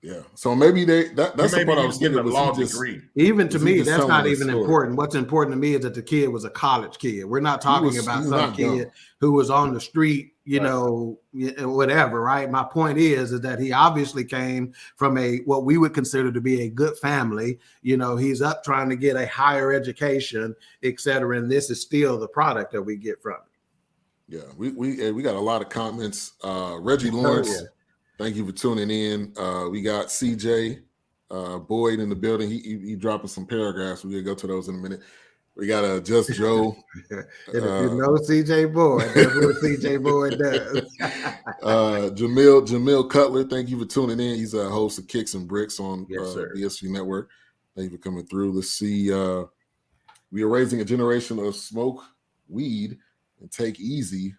Yeah, so maybe that's the part I was getting a law degree. Even to me, that's not even important. What's important to me is that the kid was a college kid. We're not talking about some kid who was on the street, whatever, right? My point is that he obviously came from what we would consider to be a good family. He's up trying to get a higher education, et cetera, and this is still the product that we get from it. Yeah, we got a lot of comments. Reggie Lawrence. Oh, yeah. Thank you for tuning in. We got CJ Boyd in the building. He dropping some paragraphs. We're gonna go to those in a minute. We got Just Joe. And if you know CJ Boyd, that's what CJ Boyd does. Jamil Cutler, thank you for tuning in. He's a host of Kicks and Bricks on BSG Network. Thank you for coming through. Let's see. We are raising a generation of smoke weed and take easy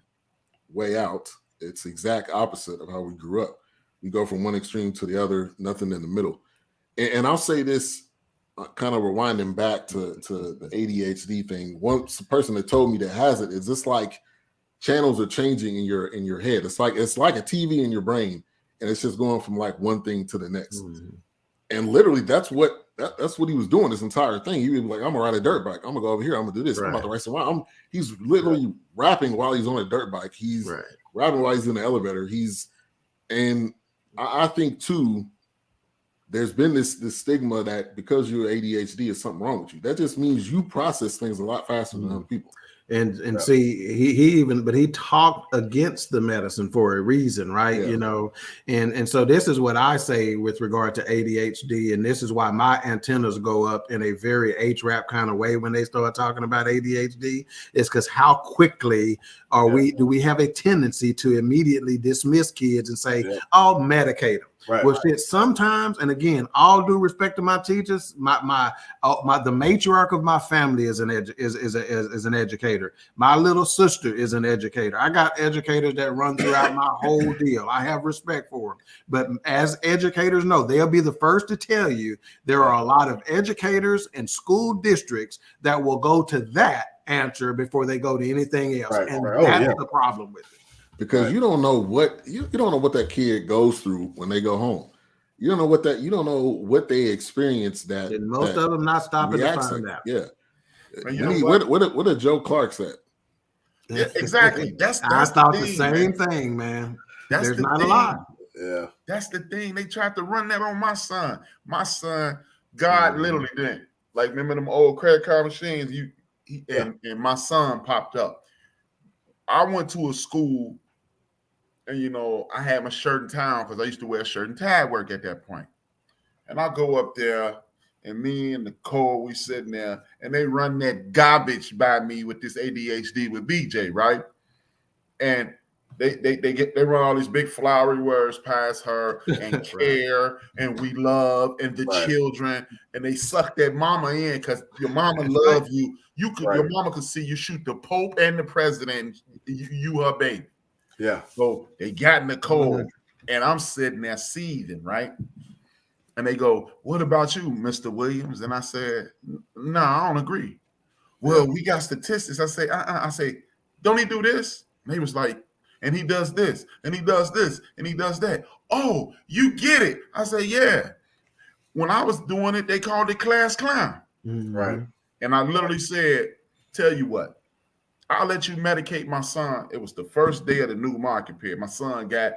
way out. It's the exact opposite of how we grew up. We go from one extreme to the other, nothing in the middle. And I'll say this, kind of rewinding back to the ADHD thing. One person that told me that has it is just like channels are changing in your head. It's like a TV in your brain. and it's just going from like one thing to the next. And literally, that's what he was doing this entire thing. He was like, "I'm gonna ride a dirt bike. I'm gonna go over here. I'm gonna do this. I'm about to race around." He's literally rapping while he's on a dirt bike. He's rapping while he's in the elevator. And I think too, there's been this stigma that because you're ADHD is something wrong with you. That just means you process things a lot faster than other people. And see, he talked against the medicine for a reason, right? You know, and so this is what I say with regard to ADHD, and this is why my antennas go up in a very HRap kind of way when they start talking about ADHD, is because how quickly do we have a tendency to immediately dismiss kids and say, "Oh, medicate them." Well, shit, sometimes, and again, all due respect to my teachers, the matriarch of my family is an educator. My little sister is an educator. I got educators that run throughout my whole deal. I have respect for them. But as educators know, they'll be the first to tell you there are a lot of educators and school districts that will go to that answer before they go to anything else. And that's the problem with it. Because you don't know what you don't know what that kid goes through when they go home. You don't know what they experience. That and most of them not stopping to find out. Yeah. What did Joe Clark said? Yeah, exactly. I thought the same thing, man. There's not a lot. Yeah, that's the thing. They tried to run that on my son. My son, God literally didn't. Like, remember them old credit card machines? And my son popped up. I went to a school. And, you know, I had my shirt and tie because I used to wear shirt and tie work at that point. And I go up there, and me and Nicole, we sitting there, and they run that garbage by me with this ADHD with BJ, right? And they run all these big flowery words past her, and care, and we love, and the children, and they suck that mama in because your mama love you. Your mama could see you shoot the Pope and the president, you her baby. Yeah. So they got Nicole, and I'm sitting there seething, right? And they go, "What about you, Mr. Williams?" And I said, "No, I don't agree." Well, we got statistics. I say, I say, "Don't he do this?" And he was like, "And he does this, and he does this, and he does that." "Oh, you get it." I say, "Yeah." When I was doing it, they called it class clown. Right. And I literally said, "Tell you what, I'll let you medicate my son." It was the first day of the new market period. My son got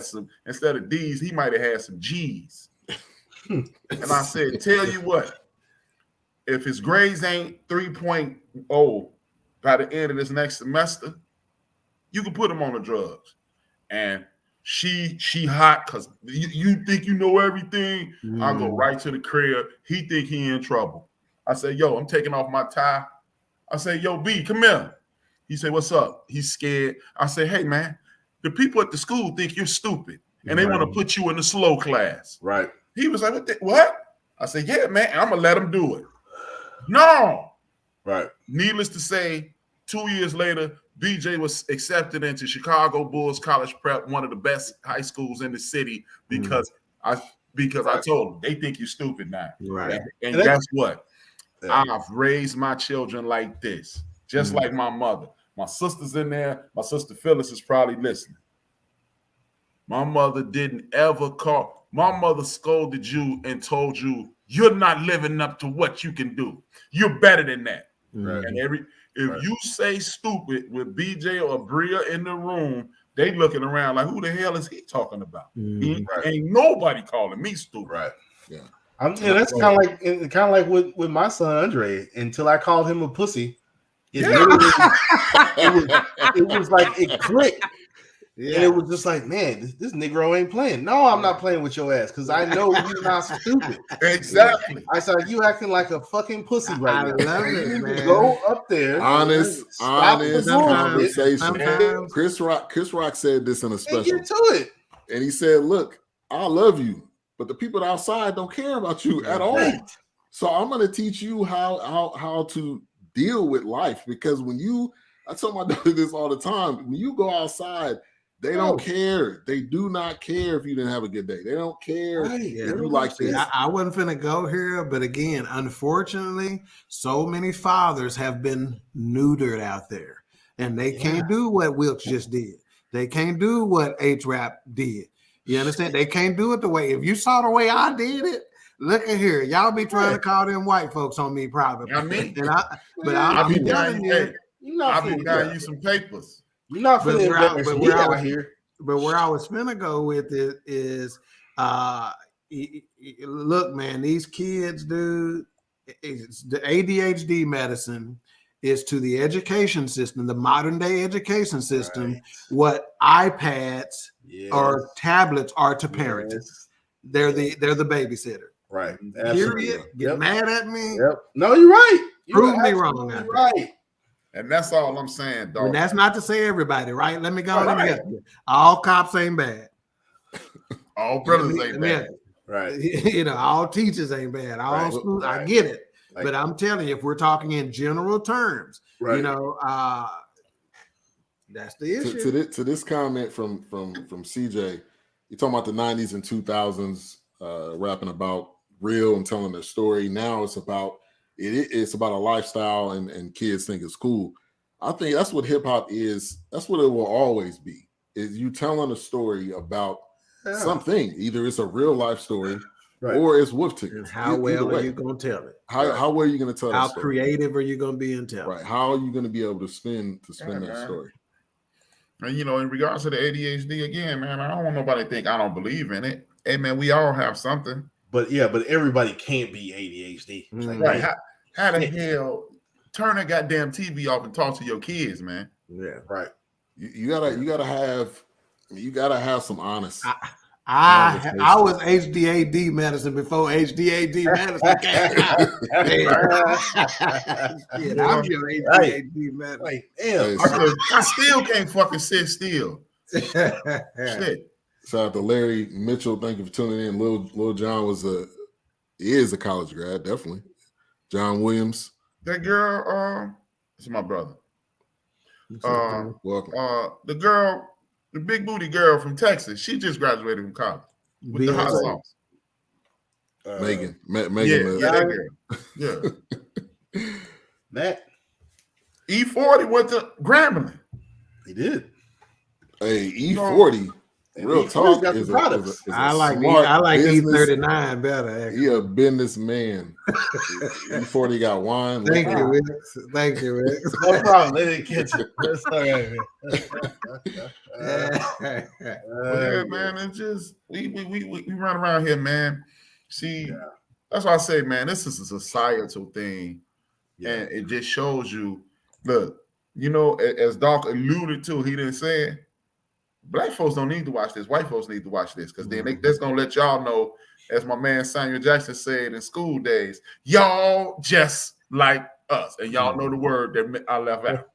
some, instead of D's, he might have had some G's. And I said, "Tell you what, if his grades ain't 3.0 by the end of this next semester, you can put him on the drugs." And she hot because you think you know everything. I go right to the crib. He think he in trouble. I say, "Yo, I'm taking off my tie." I say, "Yo, B, come here." He said, "What's up?" He's scared. I say, "Hey, man, the people at the school think you're stupid, and they want to put you in the slow class." Right. He was like, "What?" I said, "Yeah, man, I'm going to let him do it." No. Right. Needless to say, 2 years later, BJ was accepted into Chicago Bulls College Prep, one of the best high schools in the city, because I told him, they think you're stupid now. Right. And guess what? I've raised my children like this, just like my mother. My sister's in there. My sister Phyllis is probably listening. My mother didn't ever call. My mother scolded you and told you, "You're not living up to what you can do. You're better than that." Right. And if you say stupid with BJ or Bria in the room, they looking around like, who the hell is he talking about? Ain't nobody calling me stupid. Right. Yeah. That's kind of like with my son Andre. Until I called him a pussy, it was like it clicked. Yeah. And it was just like, man, this Negro ain't playing. No, I'm not playing with your ass because I know you're not stupid. Exactly. I said, you acting like a fucking pussy right now. I love it, man. Go up there. Honest conversation. Chris Rock said this in a special. Get to it. And he said, "Look, I love you, but the people outside don't care about you at all. So I'm going to teach you how to deal with life, because I tell my daughter this all the time, when you go outside, they don't care. They do not care if you didn't have a good day. They don't care if you like this." I wasn't finna go here, but again, unfortunately, so many fathers have been neutered out there, and they can't do what Wilks just did. They can't do what HRap did. You understand? They can't do it the way. If you saw the way I did it, look at here. Y'all be trying to call them white folks on me, probably. I mean, I'll be telling you. I'll be buying you some papers. You're not feeling out here. But where I was finna go with it is, look, man, these kids, dude, the ADHD medicine is to the education system, the modern day education system, what iPads or tablets are to parents. Yes. They're the babysitter. Right. Period. Get mad at me. Yep. No, you're right. Prove me wrong. Right. And that's all I'm saying, dog. And that's not to say everybody, right? Let me go and get you. All cops ain't bad. All brothers ain't bad. Right. You know, all teachers ain't bad. All schools, I get it. But I'm telling you, if we're talking in general terms, you know, that's the issue. To this comment from CJ, you're talking about the 90s and 2000s, rapping about real and telling their story. Now it's about a lifestyle and kids think it's cool. I think that's what hip hop is. That's what it will always be. Is you telling a story about something. Either it's a real life story or it's wolf tickets. And how well are you going to tell it? How well are you going to tell it? How creative are you going to be in telling? Right. How are you going to be able to spin that story? And you know, in regards to the ADHD again, man, I don't want nobody to think I don't believe in it. Hey, man, we all have something. But everybody can't be ADHD. Right. How the hell turn that goddamn TV off and talk to your kids, man? Yeah, right. You gotta have some honest. I was HDAD medicine before HDAD medicine came out. Yeah, I'm your HDAD medicine. Like, I still can't fucking sit still. Shit. Shout out to Larry Mitchell. Thank you for tuning in. Lil John is a college grad, definitely. John Williams. That girl, it's my brother. Welcome. The big booty girl from Texas, she just graduated from college with the hot sauce. Megan. That girl. Yeah. Matt. E40 went to Grambling. He did. Hey, E40. Real talk. Got the products. I like E39 better. Actually. He a businessman. E40 got wine. Thank you, Wilks. Thank you, Wilks. No problem. They didn't catch it. That's all right, Yeah, man. It's just we run around here, man. See, that's why I say, man, this is a societal thing, and it just shows you. Look, you know, as Dawk alluded to, he didn't say it. Black folks don't need to watch this. White folks need to watch this because then that's gonna let y'all know, as my man Samuel Jackson said in School Days, y'all just like us, and y'all know the word that I left out.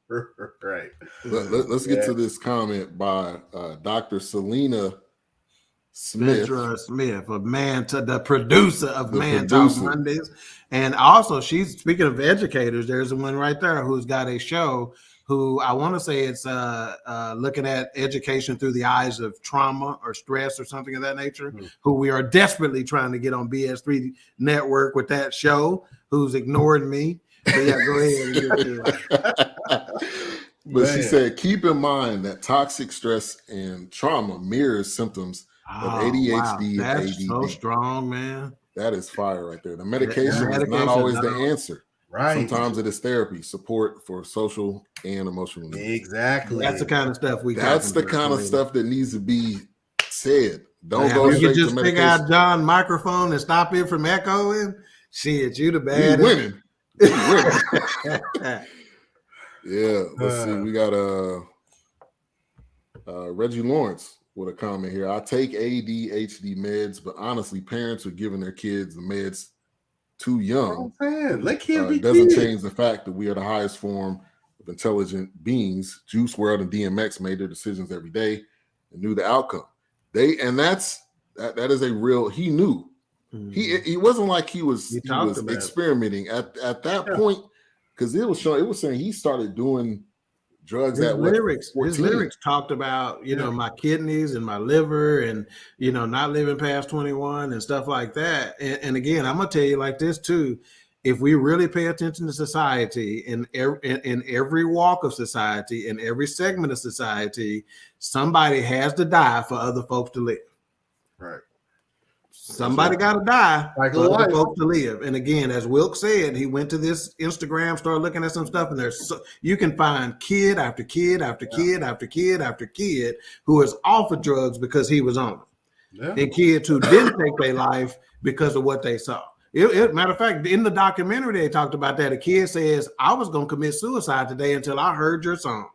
Right. Let's get to this comment by Dr. Selena Smith. The producer of Man Talk Mondays, and also she's speaking of educators. There's one right there who's got a show. Who I want to say it's looking at education through the eyes of trauma or stress or something of that nature, who we are desperately trying to get on BS3 Network with that show, who's ignoring me. But yeah, go ahead. But she said, keep in mind that toxic stress and trauma mirrors symptoms of ADHD and ADD. That's so strong, man. That is fire right there. The medication is not always the answer. Right. Sometimes it is therapy, support for social and emotional needs. Exactly. That's the kind of stuff That's the kind of stuff that needs to be said. Don't go straight to medication. You just pick out John's microphone and stop it from echoing. Shit, you the bad. Winning. Yeah. Let's see. We got Reggie Lawrence with a comment here. I take ADHD meds, but honestly, parents are giving their kids the meds too young. Let kids be doesn't kids. Change the fact that we are the highest form of intelligent beings. Juice Wrld and DMX made their decisions every day and knew the outcome. That is a real. He knew. He wasn't like he was experimenting at that point, because it was saying he started doing drugs. His lyrics talked about, my kidneys and my liver and, not living past 21 and stuff like that. And again, I'm going to tell you like this too. if we really pay attention to society in every walk of society, in every segment of society, somebody has to die for other folks to live. Right. Somebody got to die Like for other folks to live. And again, as Wilks said, he went to this Instagram, started looking at some stuff, and you can find kid after kid after kid after kid after kid who is off of drugs because he was on them. Yeah. And kids who didn't take their life because of what they saw. Matter of fact, in the documentary, they talked about that. A kid says, I was going to commit suicide today until I heard your song.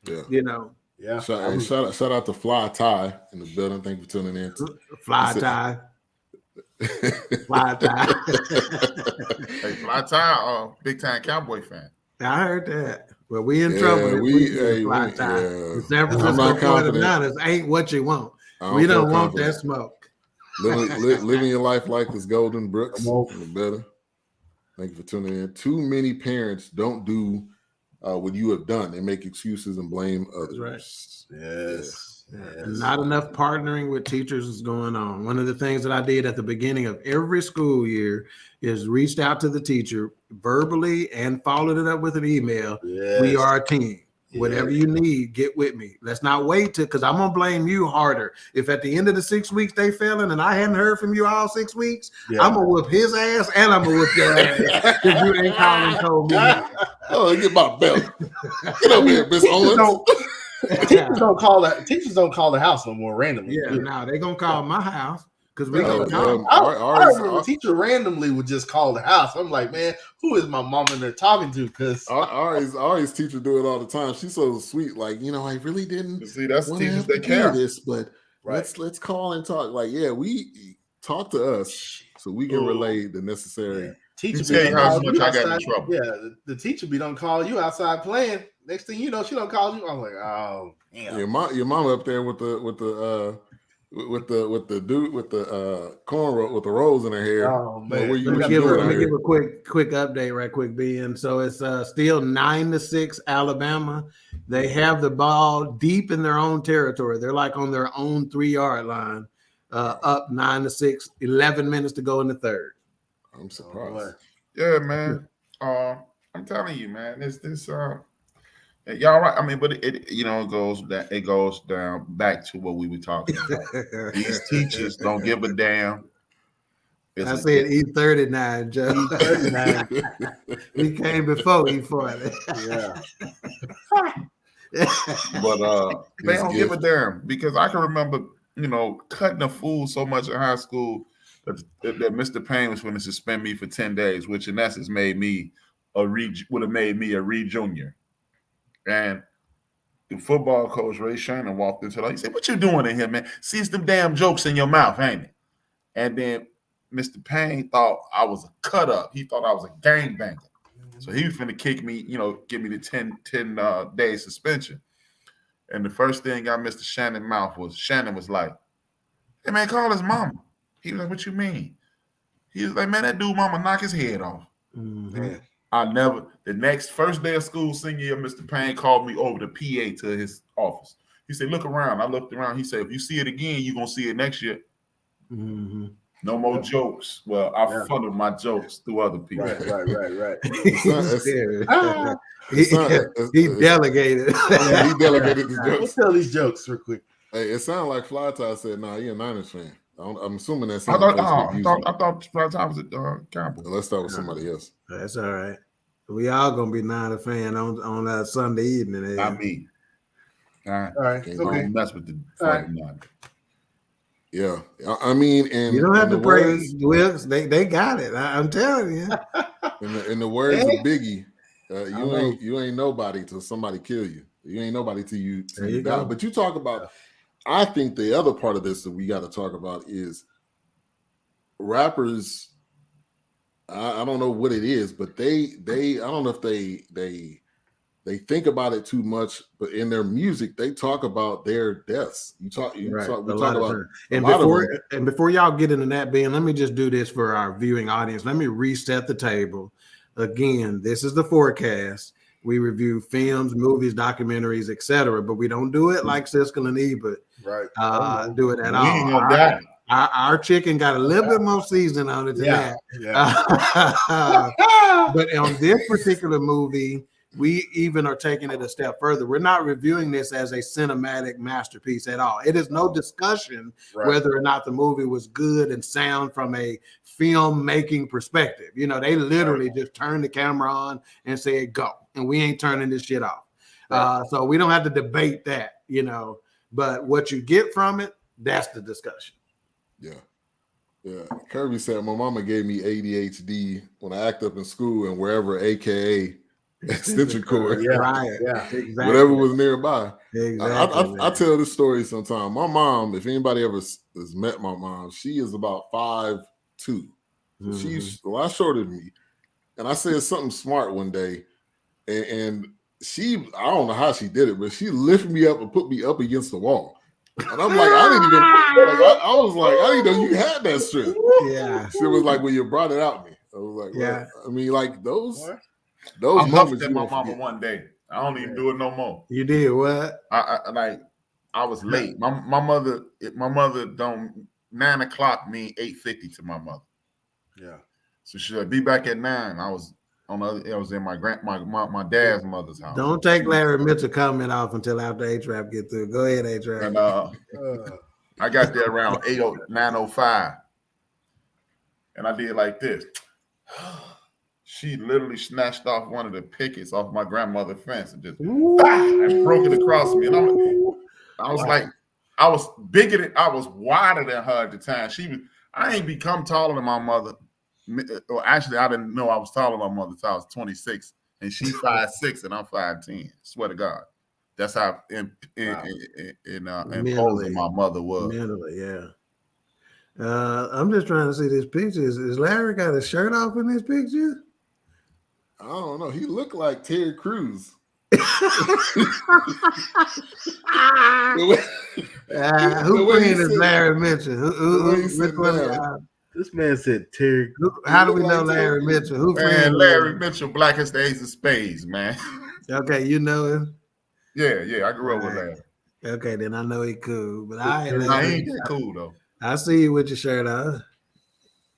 Yeah. You know? Yeah. Shout out to Fly Ty in the building. Thank you for tuning in. Fly Ty. Fly Ty. Hey, Fly Ty, big time Cowboy fan. I heard that. Well, we in trouble. Fly Ty. The San Francisco 49ers ain't what you want. We don't want that smoke. Living your life like it's Golden Brooks. Better. Thank you for tuning in. Too many parents don't do what you have done. They make excuses and blame others. Right. Yes. Not enough partnering with teachers is going on. One of the things that I did at the beginning of every school year is reached out to the teacher verbally and followed it up with an email. Yes. We are a team. Whatever you need, get with me. Let's not wait because I'm gonna blame you harder. If at the end of the 6 weeks they failing and I hadn't heard from you all 6 weeks, I'm gonna whip his ass and I'm gonna whip your ass because you ain't calling and told me. Oh, get my belt. Get over here, Miss Owens. Teachers don't call the house no more randomly. Yeah, now they're gonna call my house. Because we I remember a teacher randomly would just call the house. I'm like, man, who is my mom and they're talking to? Because Ari's teacher do it all the time. She's so sweet. Like, I really didn't see that's teachers that care this, but let's call and talk. Like, we talk to us so we can relay the necessary. Teacher be how much I got in trouble. Yeah, the teacher be don't call you outside playing. Next thing you know, she don't call you. I'm like, oh, damn. Your mom up there with the dude with the cornrow with the rolls in her hair. Oh man! Let me give a quick update, right quick, B. And so it's still 9-6 Alabama. They have the ball deep in their own territory. They're like on their own 3-yard line, up 9-6. 11 minutes to go in the third. I'm surprised. Yeah, man. I'm telling you, man. This y'all right. I mean, but it goes down back to what we were talking about. These teachers don't give a damn. I said E39, Joe. E39. He came before E40. Yeah. But they don't give a damn because I can remember, cutting a fool so much in high school that Mr. Payne was going to suspend me for 10 days, which in essence would have made me a re-junior. And the football coach, Ray Shannon, walked into the, he said, "What you doing in here, man? See, it's them damn jokes in your mouth, ain't it?" And then Mr. Payne thought I was a cut up. He thought I was a gangbanger. So he was finna kick me, give me the 10 day suspension. And the first thing out of Mr. Shannon's mouth was, Shannon was like, "Hey, man, call his mama." He was like, "What you mean?" He was like, "Man, that dude mama knock his head off." Mm-hmm. The first day of school, senior year, Mr. Payne called me over to PA to his office. He said, "Look around." I looked around. He said, "If you see it again, you're going to see it next year." Mm-hmm. No more jokes. Well, I funneled my jokes through other people. Right. He delegated. He delegated the jokes. Let's tell these jokes real quick. Hey, it sounded like Fly Tie said, "Nah, you're a Niners fan." I'm assuming that's. I thought Fly Tie was a Cowboy. Let's start with somebody else. That's all right. We all gonna be Niner fan on that Sunday evening. Not me. All right. Okay. That's with the 49ers. Yeah, I mean, and you don't have to praise Wilks. They got it. I'm telling you. In the words of Biggie, you ain't nobody till somebody kill you. You ain't nobody till you die. But you talk about. I think the other part of this that we got to talk about is rappers. I don't know what it is, but they I don't know if they think about it too much, but in their music they talk about their deaths. We talk about and before y'all get into that, Ben, let me just do this for our viewing audience. Let me reset the table. Again, this is the Fourcast. We review films, movies, documentaries, etc., but we don't do it like Siskel and Ebert. Right. Do it at all. Our chicken got a little bit more seasoning on it than that. But on this particular movie, we even are taking it a step further. We're not reviewing this as a cinematic masterpiece at all. It is no discussion whether or not the movie was good and sound from a filmmaking perspective. You know, they literally just turned the camera on and said, go. And we ain't turning this shit off. So we don't have to debate that, you know. But what you get from it, that's the discussion. Yeah. Yeah. Kirby said, my mama gave me ADHD when I act up in school and wherever, AKA extension cord. Exactly. Whatever was nearby. Exactly. I tell this story sometimes. My mom, if anybody ever has met my mom, she is about 5'2". So she's a lot shorter than me. And I said something smart one day, and she, I don't know how she did it, but she lifted me up and put me up against the wall. And I'm like, I didn't even, I was like, I didn't know you had that strength. Yeah. She was like, well, you brought it out me. I was like, well, I mean, like those I moments. at my mama one day. I don't even do it no more. You did what? I was late. My mother don't 9 o'clock mean 8:50 to my mother. Yeah. So she said, be back at 9. I was in my dad's mother's house. Don't take Larry Mitchell comment off until after HRap get through. Go ahead, HRap. And I got there around 9:05. And I did like this. She literally snatched off one of the pickets off my grandmother's fence and just and broke it across me. And I was like, I was bigger than, I was wider than her at the time. I ain't become taller than my mother. Or actually, I didn't know I was taller than my mother until I was 26. And she's 5'6" and I'm 5'10". Swear to God. That's how imposing my mother was. Mentally, yeah. I'm just trying to see this picture. Is Larry got his shirt off in this picture? I don't know. He looked like Terry Crews. Who friend is Larry Mitchell? This man said Terry. How do we know Larry Mitchell? Who friend? Larry Mitchell, black as the ace of spades, man. Okay, you know him? Yeah, I grew up with Larry. Okay, then I know he cool. But I ain't that cool though. I see you with your shirt on.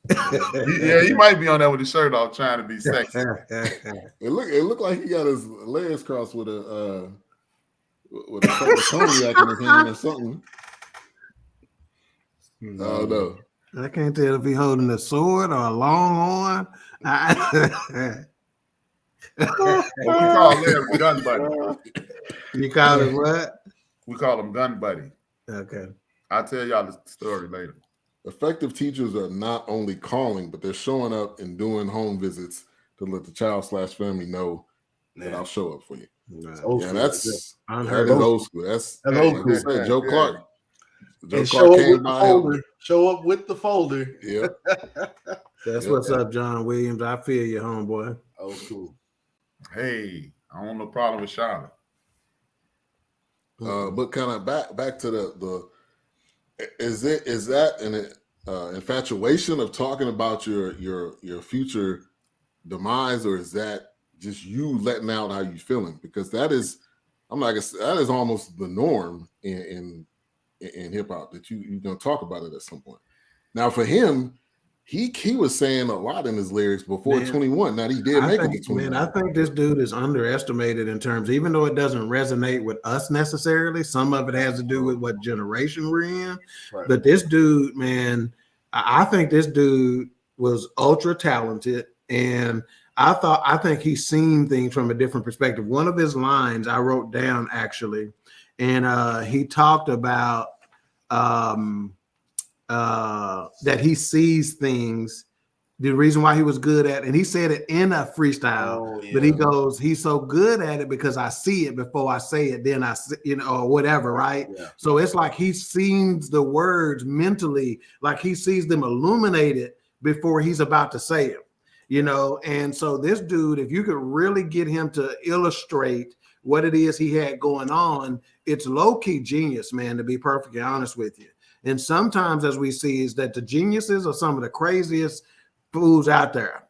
Yeah, he might be on there with his shirt off trying to be sexy. It looked like he got his legs crossed with a cup of cognac in his hand or something. Oh no. I can't tell if he's holding a sword or a long horn. We call Larry Gun Buddy. You call him what? We call him Gun Buddy. Okay. I'll tell y'all the story later. Effective teachers are not only calling, but they're showing up and doing home visits to let the child/family know that I'll show up for you. That's old school. That is old school. That's old school. Joe Clark. Joe Clark came by. Show up with the folder. Yeah. That's what's up, John Williams. I feel you, homeboy. Old school. Hey, I don't have no problem with Charlotte. But kind of back to the is that an infatuation of talking about your future demise, or is that just you letting out how you feeling? Because that is almost the norm in hip hop, that you're gonna talk about it at some point. Now for him, he was saying a lot in his lyrics before 21. Now he did make it to 21. Man, I think this dude is underestimated in terms, even though it doesn't resonate with us necessarily. Some of it has to do with what generation we're in. Right. But this dude, man, I think this dude was ultra talented, and I think he's seen things from a different perspective. One of his lines I wrote down actually, and he talked about that he sees things, the reason why he was good at, and he said it in a freestyle, but he goes, he's so good at it because I see it before I say it, then I see, or whatever, right? Yeah. So it's like he sees the words mentally, like he sees them illuminated before he's about to say it, and so this dude, if you could really get him to illustrate what it is he had going on, it's low-key genius, man, to be perfectly honest with you. And sometimes, as we see, is that the geniuses are some of the craziest fools out there,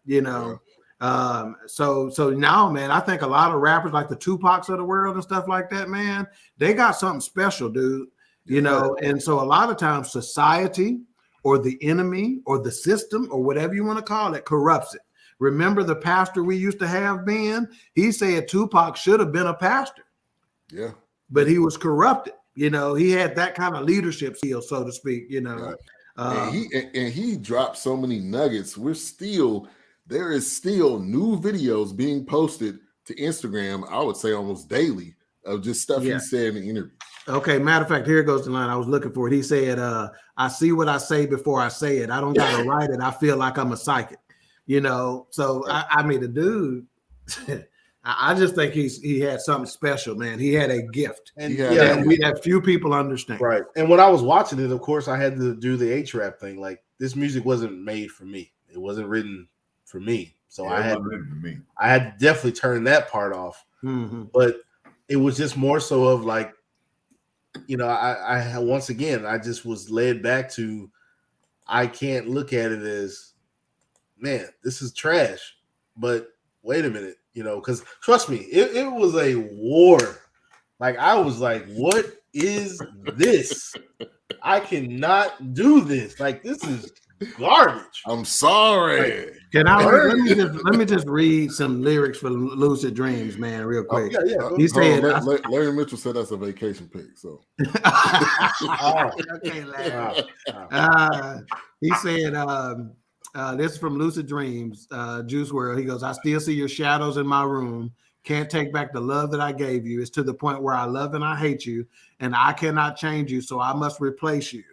So now, man, I think a lot of rappers like the Tupacs of the world and stuff like that, man, they got something special, dude, And so a lot of times society or the enemy or the system or whatever you want to call it corrupts it. Remember the pastor we used to have, Ben? He said Tupac should have been a pastor. Yeah. But he was corrupted. You know, he had that kind of leadership skill, so to speak, you know. Right. And he dropped so many nuggets. There is still new videos being posted to Instagram, I would say almost daily, of just stuff he said in the interview. Okay, matter of fact, here goes the line I was looking for. He said, I see what I say before I say it. I don't gotta write it. I feel like I'm a psychic, you know. So I mean, the dude, I just think he had something special, man. He had a gift, and that few people understand. Right. And when I was watching it, of course, I had to do the HRap thing. Like, this music wasn't made for me. It wasn't written for me. So I had to definitely turn that part off. Mm-hmm. But it was just more so of like, you know, I once again, I just was led back to, I can't look at it as, man, this is trash. But wait a minute, you know, because trust me, it was a war. Like, I was like, what is this? I cannot do this. Like, this is garbage. I'm sorry. Like, let me just read some lyrics for Lucid Dreams, man, real quick. He said, Larry Mitchell said that's a vacation pick. So okay, Larry. He said, this is from Lucid Dreams, Juice Wrld. He goes, I still see your shadows in my room. Can't take back the love that I gave you. It's to the point where I love and I hate you, and I cannot change you, so I must replace you.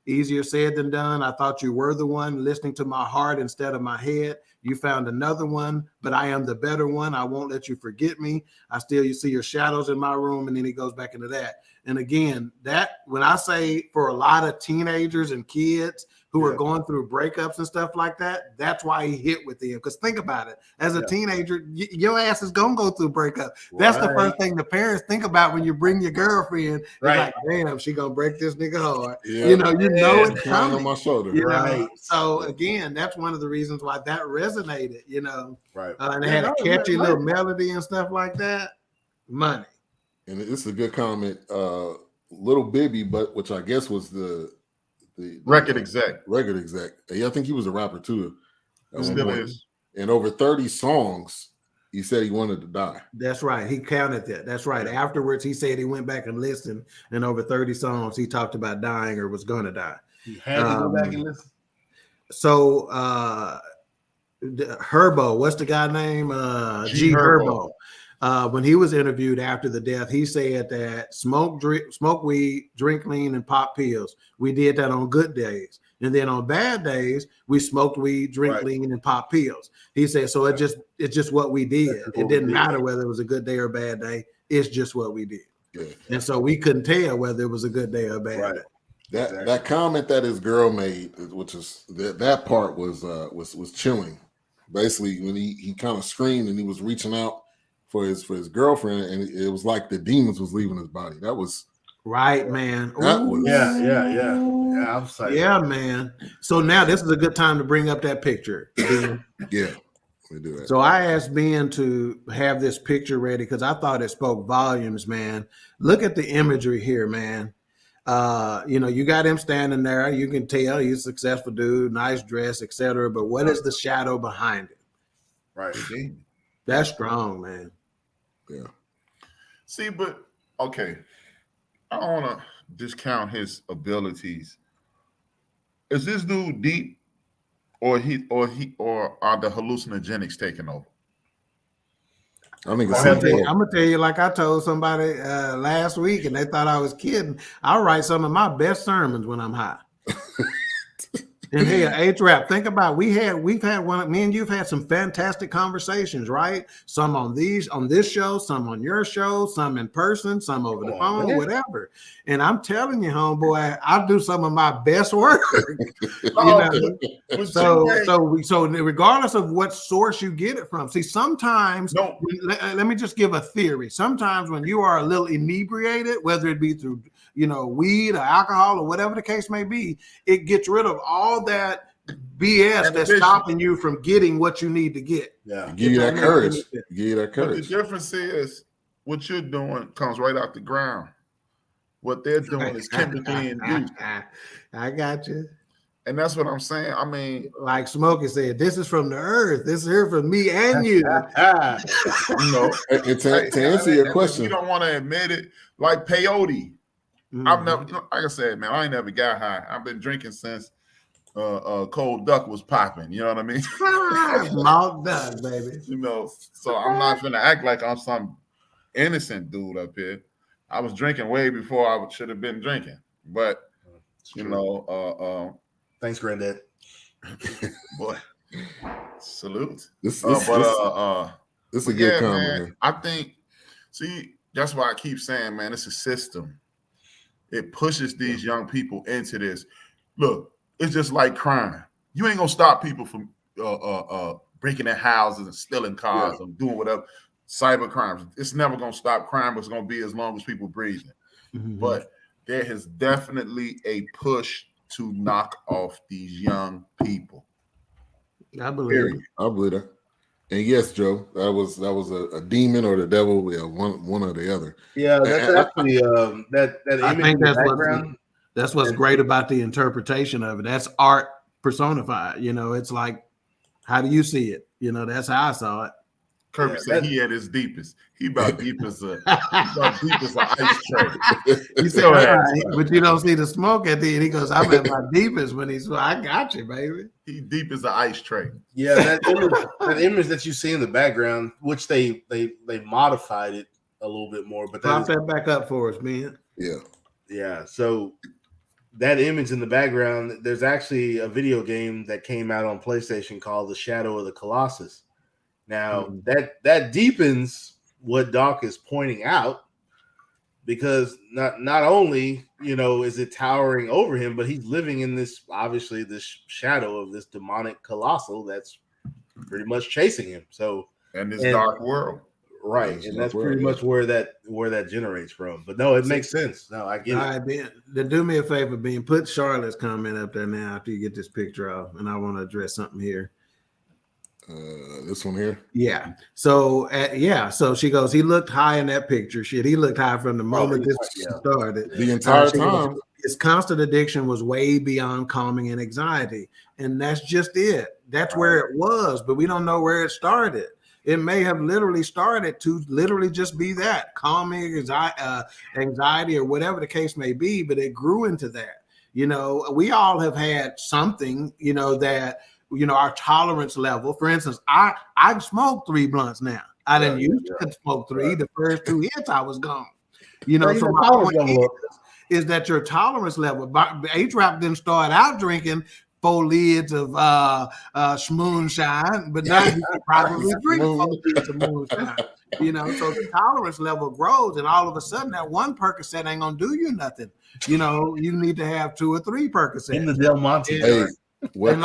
Easier said than done. I thought you were the one listening to my heart instead of my head. You found another one, but I am the better one. I won't let you forget me. I still see your shadows in my room. And then he goes back into that. And again, that when I say for a lot of teenagers and kids who are going through breakups and stuff like that, that's why he hit with them. Because think about it. As a teenager, your ass is going to go through breakup. That's the first thing the parents think about when you bring your girlfriend. Right. Like, damn, she going to break this nigga hard. Yeah. You know it's coming. On my shoulder. You know? So again, that's one of the reasons why that resonated, you know. Right. And it had a catchy little melody and stuff like that. Money. And it's a good comment. Little Bibby, but which I guess was the record exec. Yeah, I think he was a rapper too. Still is. And over 30 songs, he said he wanted to die. That's right. He counted that. That's right. Afterwards, he said he went back and listened, and over 30 songs, he talked about dying or was going to die. He had to go back and listen. So, Herbo, what's the guy name? G Herbo. When he was interviewed after the death, he said that smoke weed, drink lean, and pop pills. We did that on good days. And then on bad days, we smoked weed, drink lean, and pop pills. He said, so it's just what we did. It didn't matter whether it was a good day or a bad day. It's just what we did. Yeah. And so we couldn't tell whether it was a good day or a bad day. That comment that his girl made, which is that part was chilling. Basically, when he kind of screamed and he was reaching out for his girlfriend, and it was like the demons was leaving his body. That was right, man. Yeah. I'm sorry. Yeah, man. So now this is a good time to bring up that picture. Yeah. We do that. So I asked Ben to have this picture ready because I thought it spoke volumes, man. Look at the imagery here, man. You got him standing there. You can tell he's a successful dude, nice dress, etc. But what is the shadow behind it? Right. That's strong, man. Yeah. See, but okay, I don't want to discount his abilities. Is this dude deep, or are the hallucinogenics taking over? I think I'm gonna tell you, like I told somebody last week, and they thought I was kidding. I write some of my best sermons when I'm high. And hey, HRap, think about we've had one. Me and you've had some fantastic conversations, right? Some on this show, some on your show, some in person, some over the phone, whatever. And I'm telling you, homeboy, I do some of my best work. So regardless of what source you get it from, see, sometimes let me just give a theory. Sometimes when you are a little inebriated, whether it be through weed or alcohol or whatever the case may be, it gets rid of all that BS that's stopping you from getting what you need to get. Yeah, give you that courage. But the difference is what you're doing comes right out the ground. What they're doing is chemically induced. I got you. And that's what I'm saying. I mean, like Smokey said, this is from the earth. This is here from me and you. you know, and to answer your question, you don't want to admit it. Like peyote, I've never, like I said, man, I ain't never got high. I've been drinking since Cold Duck was popping. You know what I mean? Malt Duck, baby. You know, so I'm not gonna act like I'm some innocent dude up here. I was drinking way before I should have been drinking, but you know, thanks, Granddad. boy, salute. This is a good comment. Man, I think, see, that's why I keep saying, man, it's a system. It pushes these young people into this. Look, it's just like crime. You ain't gonna stop people from breaking their houses and stealing cars and doing whatever. Cyber crimes. It's never gonna stop crime. It's gonna be as long as people breathing. But there is definitely a push to knock off these young people. I believe it. I believe that. And yes, Joe, that was a demon or the devil. Yeah, one or the other. Yeah, that's actually that I image think in the background. That's what's great about the interpretation of it. That's art personified. You know, it's like, how do you see it? You know, that's how I saw it. Kirby said he at his deepest. He about deep as an ice tray. He said, but you don't see the smoke at the end. He goes, I'm at my deepest when he's. I got you, baby. He deep as an ice tray. Yeah, that image that you see in the background, which they modified it a little bit more, but pop that back up for us, man. Yeah. So that image in the background, there's actually a video game that came out on PlayStation called The Shadow of the Colossus. Now that deepens what Dawk is pointing out, because not only, you know, is it towering over him, but he's living in this shadow of this demonic colossal that's pretty much chasing him. So and this dark world, right? And that's pretty much where that generates from. But no, it makes sense. No, I get it. All right, Ben, then do me a favor, Ben. Put Charlotte's comment up there now after you get this picture off, and I want to address something here. This one here. Yeah. So so she goes, he looked high in that picture. Shit, he looked high from the moment this started. The entire time. Goes, his constant addiction was way beyond calming and anxiety. And that's just it. That's where it was, but we don't know where it started. It may have literally started to literally just be that calming anxiety or whatever the case may be, but it grew into that. You know, we all have had something, you know, that, you know, our tolerance level. For instance, I smoked 3 blunts now. I didn't used to smoke 3. The first 2 hits, I was gone. You know, so my point is that your tolerance level. HRap didn't start out drinking 4 lids of moonshine, but now you can probably drink 4 lids of moonshine. You know, so the tolerance level grows, and all of a sudden that 1 Percocet ain't gonna do you nothing. You know, you need to have 2 or 3 Percocets. In the Del Monte. He was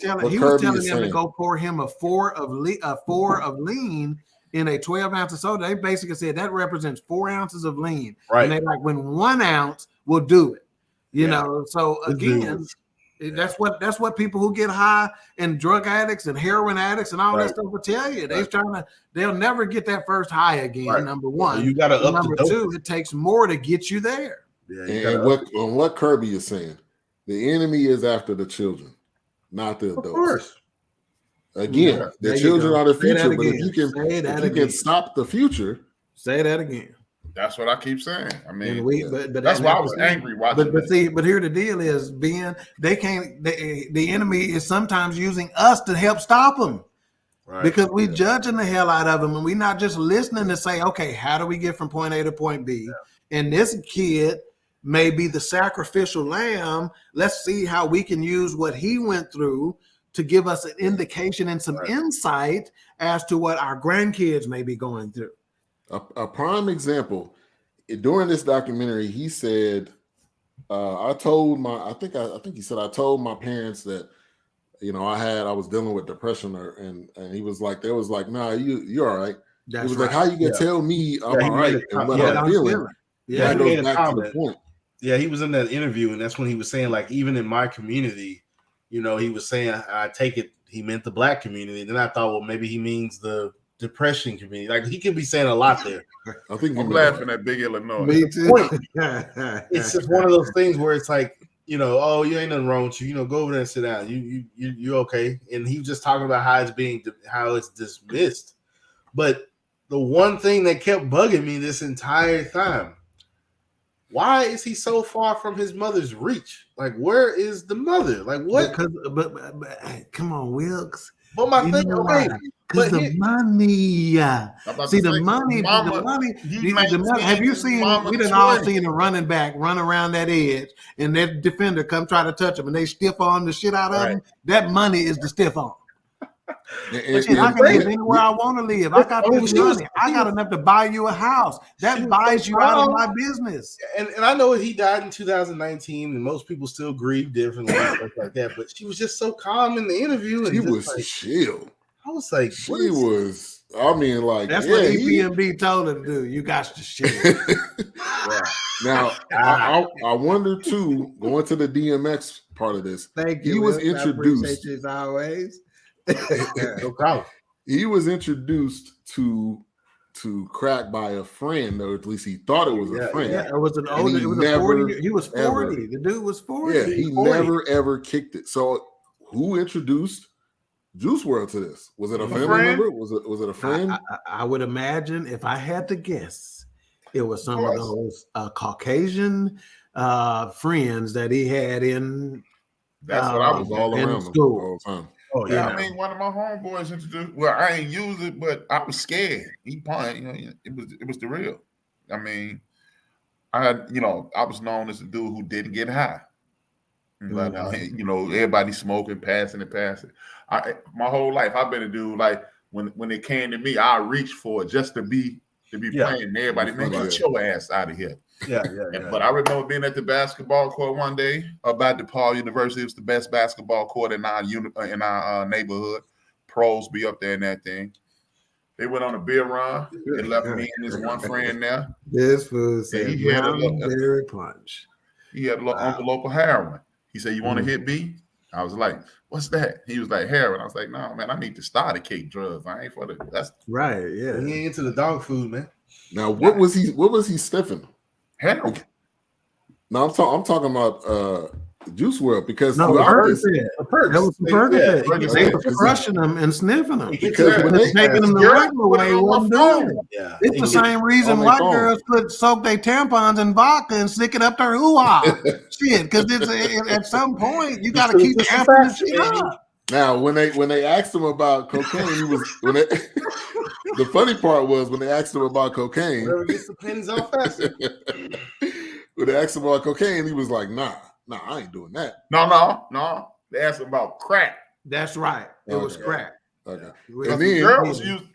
telling them to go pour him a 4 of lean in a 12-ounce of soda. They basically said that represents 4 ounces of lean. Right. And they like, when 1 ounce will do it. You know, so again, that's what people who get high and drug addicts and heroin addicts and all that stuff will tell you. They'll never get that first high again. Number one. You got to up number 2, it takes more to get you there. Yeah, and what Kirby is saying, the enemy is after the children, not the adults. Of course. Again, the children are the future, but if you can stop the future, say that again. That's what I keep saying. I mean, but that's why I was angry watching. But here the deal is, Ben, they can't. The enemy is sometimes using us to help stop them, right? Because we judging the hell out of them, and we're not just listening to say, okay, how do we get from point A to point B? Yeah. And this kid may be the sacrificial lamb. Let's see how we can use what he went through to give us an indication and some insight as to what our grandkids may be going through. A prime example, during this documentary, he said, I told my parents that, you know, I was dealing with depression, and he was like, nah, you're all right. He was like, how you can tell me I'm all right and what I'm feeling? Yeah, that goes back to the point. Yeah, he was in that interview, and that's when he was saying, like, even in my community, you know, he was saying, I take it he meant the Black community. Then I thought, well, maybe he means the depression community. Like, he could be saying a lot there. I think I'm laughing at Big Illinois. Me too. It's just one of those things where it's like, oh, you ain't nothing wrong with you. Go over there and sit down. You okay? And he was just talking about how it's dismissed. But the one thing that kept bugging me this entire time, why is he so far from his mother's reach? Like, where is the mother? Like, what? Because, but come on, Wilks. But my thing, okay. Because the money, see the money. Have you seen? We done all seen a running back run around that edge, and that defender come try to touch him, and they stiff arm the shit out of him. That money is the stiff arm. I can live anywhere I want to live. I got this money. I got enough to buy you a house. That buys you out of my business. And I know he died in 2019, and most people still grieve differently and stuff like that. But she was just so calm in the interview. And he was chill. I was like, she was. I mean, like that's what EPMB told her to do. You got to chill. Now, I wonder too. Going to the DMX part of this, thank you. He was introduced. I appreciate you as always. No problem. He was introduced to crack by a friend, or at least he thought it was a friend. Yeah, it was an older. He was 40. The dude was 40. Yeah, he never ever kicked it. So, who introduced Juice Wrld to this? Was it a family member? Was it a friend? I would imagine, if I had to guess, it was some of those Caucasian friends that he had in. That's what I was all around school all the time. Oh yeah, I mean, one of my homeboys introduced. Well, I ain't use it, but I was scared. He probably, it was the real. I mean, I was known as a dude who didn't get high. But everybody smoking, passing it. My whole life, I've been a dude like when it came to me, I reached for it just to be playing. And everybody, man, get your ass out of here. But I remember being at the basketball court one day about DePaul University. It was the best basketball court in our neighborhood. Pros be up there in that thing. They went on a beer run. They left me and this one friend there. This fool said he had a little punch. He had a little envelope of heroin. He said, "You want to hit me?" I was like, "What's that?" He was like, "Heroin." I was like, "No, man, I need to start a cake drugs. I ain't for the." That's right. Yeah, he ain't into the dog food, man. Now, what was he sniffing? Heroin. No, I'm talking about Juice Wrld, because that was Percocet. They were crushing them and sniffing them because when they taking them the regular way, wasn't doing it. Yeah, it's the same reason white girls could soak their tampons in vodka and stick it up their hoo-ha. Shit, because at some point you got to keep amping the shit up. Now, when they asked him about cocaine, the funny part was when they asked him about cocaine. Whatever gets the pennies off faster. When they asked him about cocaine, he was like, "Nah, I ain't doing that." No. They asked him about crack. That's right. It was crack. Okay. And then the girl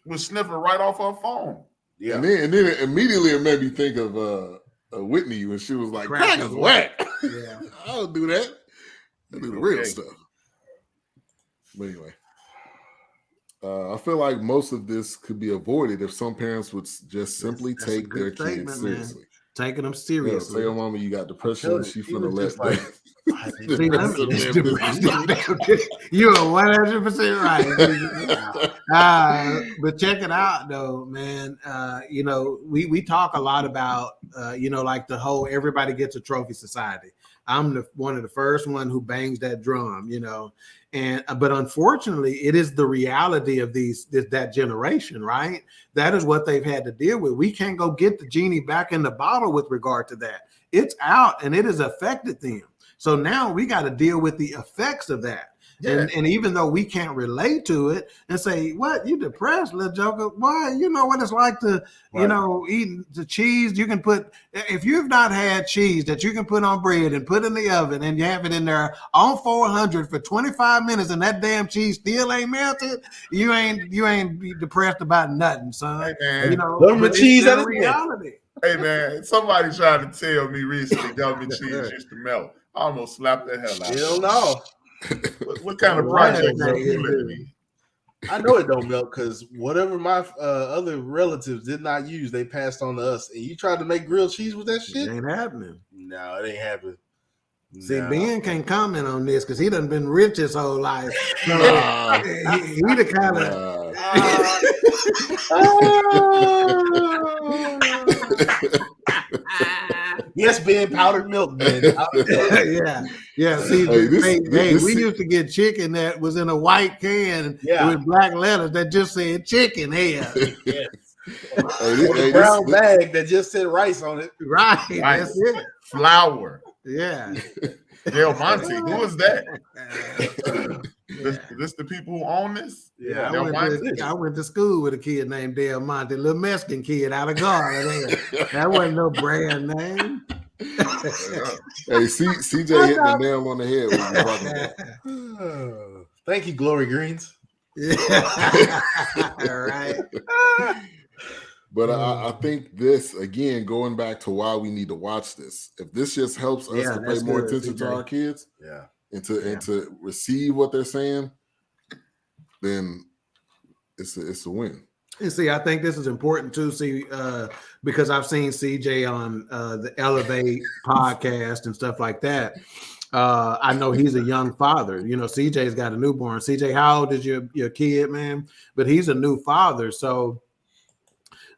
was sniffing right off her phone. Yeah. And then immediately it made me think of Whitney when she was like, "Crack is whack." Yeah. I don't do that. I do the real stuff. But anyway, I feel like most of this could be avoided if some parents would just simply take their kids seriously. Man. Taking them seriously. Tell your mama you got depression. She's gonna let. You're 100% right. But check it out, though, man. We talk a lot about like the whole everybody gets a trophy society. I'm one of the first one who bangs that drum, but unfortunately, it is the reality of that generation, right? That is what they've had to deal with. We can't go get the genie back in the bottle with regard to that. It's out and it has affected them. So now we got to deal with the effects of that. Yeah. And even though we can't relate to it and say, "What, you depressed, little joker? Why? You know what it's like to, eat the cheese. You can put, if you've not had cheese that you can put on bread and put in the oven and you have it in there on 400 for 25 minutes and that damn cheese still ain't melted, you ain't depressed about nothing, son." Hey, man. Government cheese is reality. Hey man, somebody tried to tell me recently government cheese used to melt. I almost slapped the hell out. Still no. What kind of project are you living? I know it don't melt because whatever my other relatives did not use, they passed on to us. And you tried to make grilled cheese with that shit? It ain't happening. No, it ain't happening. See, Ben can't comment on this because he done been rich his whole life. So he the kind of Yes, Ben, powdered milk, Ben. yeah. See, we used to get chicken that was in a white can with black letters that just said chicken here. Yes. The brown bag that just said rice on it. Right. That's it. Flour. Yeah. Del Monte. Who is that? This the people who own this? Yeah, I went to school with a kid named Del Monte, a little Mexican kid out of Garland. That wasn't no brand name. Hey, CJ hit the nail on the head. What you talking about. Thank you, Glory Greens. Yeah. All right. But I think this, again, going back to why we need to watch this, if this just helps us to pay more attention to our kids and to receive what they're saying, then it's a win. And see, I think this is important too, because I've seen CJ on the Elevate podcast and stuff like that. I know he's a young father. You know, CJ's got a newborn. CJ, how old is your kid, man? But he's a new father, so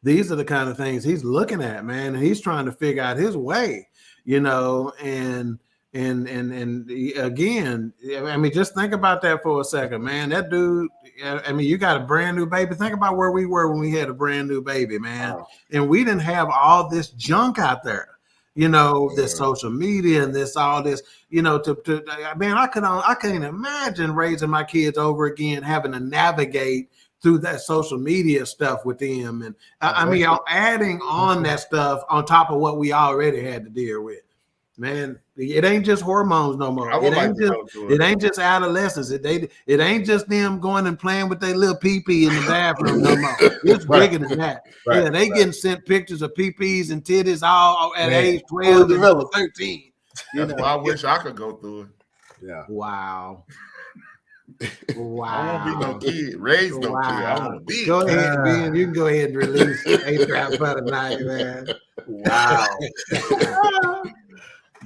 these are the kind of things he's looking at, man. And he's trying to figure out his way, you know, and again, I mean, just think about that for a second, man. That dude, I mean, you got a brand new baby. Think about where we were when we had a brand new baby, man. Wow. And we didn't have all this junk out there, you know, this social media and all this, you know, man, I can't imagine raising my kids over again, having to navigate through that social media stuff with them. And I mean, I'm adding on that stuff on top of what we already had to deal with. Man, it ain't just hormones no more. It ain't just adolescence. It ain't just them going and playing with their little pee-pee in the bathroom no more. It's bigger than that. Yeah, they getting sent pictures of pee-pees and titties all at age 12 and 13. That's why I wish I could go through it. Yeah. Wow. I won't be no kid. Raise no kid. I want to be. Go ahead, Ben. You can go ahead and release HRap for tonight, man. Wow.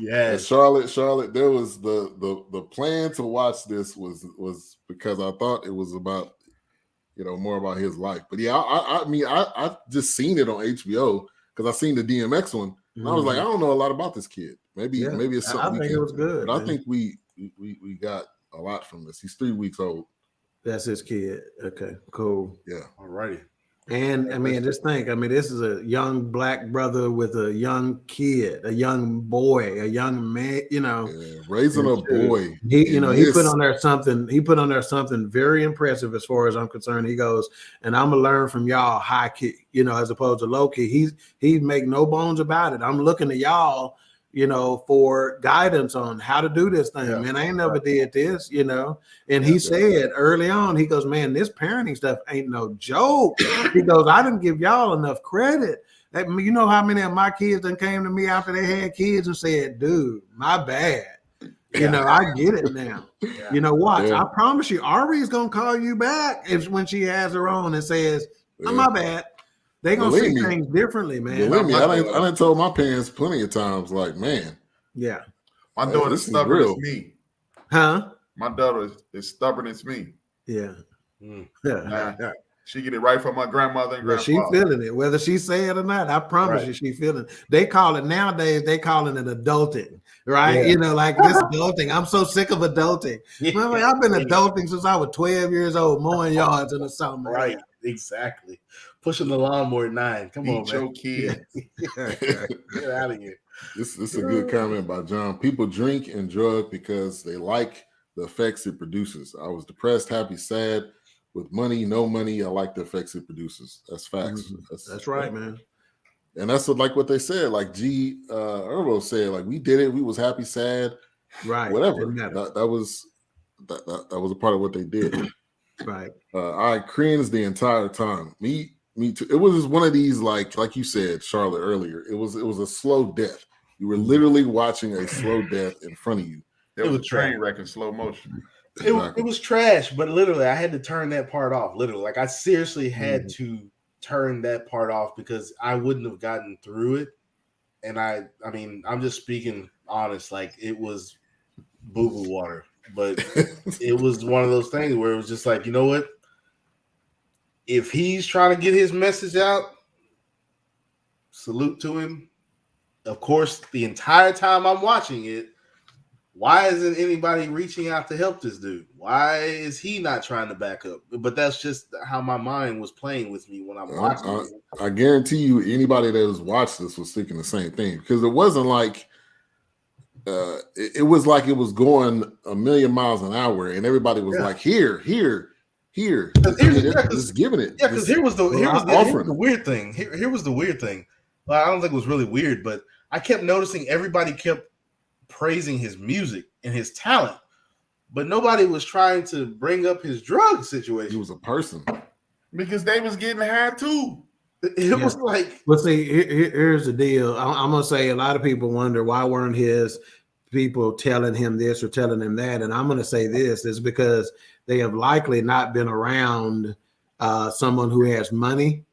Yes, Charlotte. There was the plan to watch this was because I thought it was about, you know, more about his life. But yeah, I mean, I just seen it on HBO because I seen the DMX one, and I was like, I don't know a lot about this kid. Maybe it's something. I think it was good. But I think we got a lot from this. He's 3 weeks old. That's his kid. Okay, cool. Yeah. All righty. And I mean, just think, I mean, this is a young black brother with a young kid, a young boy, a young man, you know. Yeah, raising a boy. He put on there something very impressive as far as I'm concerned. He goes, and I'm gonna learn from y'all high key, you know, as opposed to low key. He make no bones about it. I'm looking at y'all, you know, for guidance on how to do this thing. Man, I ain't never did this, you know. And he said early on, he goes, man, this parenting stuff ain't no joke. He goes, I didn't give y'all enough credit. You know how many of my kids done came to me after they had kids and said, dude, my bad. You know, I get it now. You know, watch. I promise you, Ari's gonna call you back when she has her own and says, oh, my bad. They gonna see things differently, man. Believe me, I done told my parents plenty of times, like, man. Yeah. My daughter's stubborn as me. Huh? My daughter is stubborn as me. Yeah. Yeah. She get it right from my grandmother and grandfather. She feeling it, whether she say it or not. I promise you, she feeling it. They call it nowadays. They calling it adulting, right? Yeah. You know, like this adulting. I'm so sick of adulting. Remember, I've been adulting since I was 12 years old, mowing yards in the summer. Right, exactly. Pushing the lawnmower at 9. Come on, man. Your kids. Get out of here. This is a good comment by John. People drink and drug because they like the effects it produces. I was depressed, happy, sad. With money, no money, I like the effects it produces. That's facts. Mm-hmm. That's right, man. And that's what they said. Like G. Erbo said, like we did it. We was happy, sad, right? Whatever. That was a part of what they did. Right. I cringed the entire time. Me too. It was just one of these, like you said, Charlotte, earlier. It was a slow death. You were literally watching a slow death in front of you. It was a train wreck in slow motion. It was trash, but literally I had to turn that part off. Literally, like I seriously had to turn that part off because I wouldn't have gotten through it. And I mean, I'm just speaking honest. Like it was boo-boo water, but it was one of those things where it was just like, you know what? If he's trying to get his message out, salute to him. of course, the entire time I'm watching it, why isn't anybody reaching out to help this dude? Why is he not trying to back up? But that's just how my mind was playing with me when I'm watching it. I guarantee you, anybody that has watched this was thinking the same thing, because it wasn't like it was like it was going a million miles an hour, and everybody was like, here, just giving it. Yeah, because here was the weird thing. Here was the weird thing. Well, I don't think it was really weird, but I kept noticing everybody kept praising his music and his talent, but nobody was trying to bring up his drug situation. He was a person, because they was getting high too. It was like, well, see, here's the deal. I'm gonna say a lot of people wonder why weren't his people telling him this or telling him that, and I'm gonna say this is because they have likely not been around someone who has money.